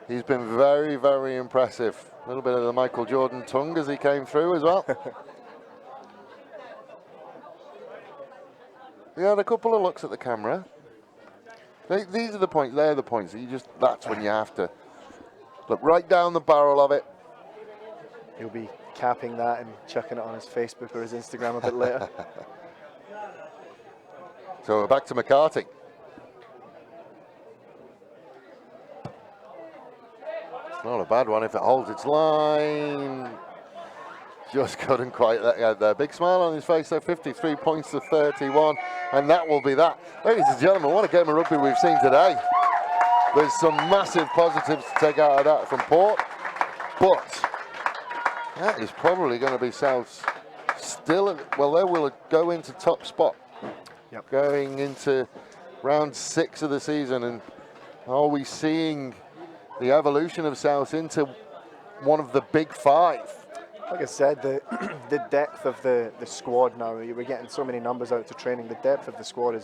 He's been very, very impressive. A little bit of the Michael Jordan tongue as he came through as well. He had a couple of looks at the camera. These are the points, they're the points. That's when you have to look right down the barrel of it. He'll be capping that and chucking it on his Facebook or his Instagram a bit later. So we're back to McCarthy. It's not a bad one if it holds its line. Just couldn't quite let out there. Big smile on his face, so 53 points to 31, and that will be that. Ladies and gentlemen, what a game of rugby we've seen today. There's some massive positives to take out of that from Port, but that is probably going to be South's still, well, they will go into top spot. Yep. Going into round 6 of the season, and are we seeing the evolution of South into one of the big 5? Like I said, the depth of the squad now, we're getting so many numbers out to training. The depth of the squad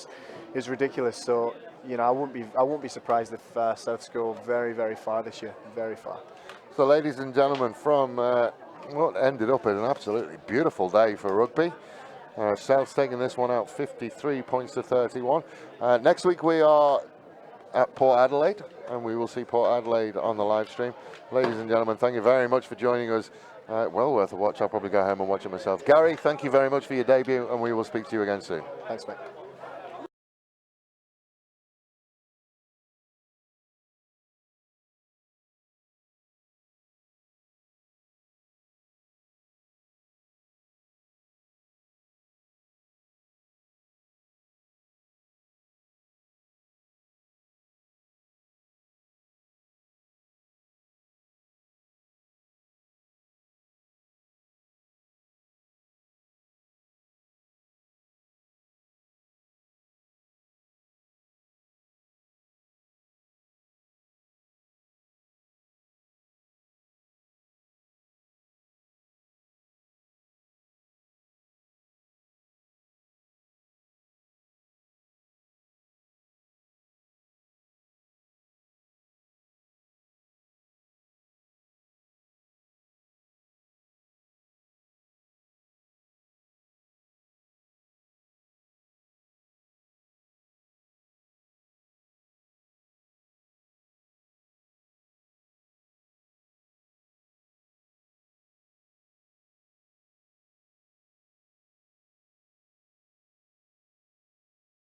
is ridiculous. So, you know, I won't be surprised if Souths go very, very far this year, very far. So, ladies and gentlemen, from what ended up as an absolutely beautiful day for rugby, South's taking this one out 53 points to 31. Next week we are at Port Adelaide, and we will see Port Adelaide on the live stream. Ladies and gentlemen, thank you very much for joining us. Well worth a watch. I'll probably go home and watch it myself. Gary, thank you very much for your debut, and we will speak to you again soon. Thanks, mate.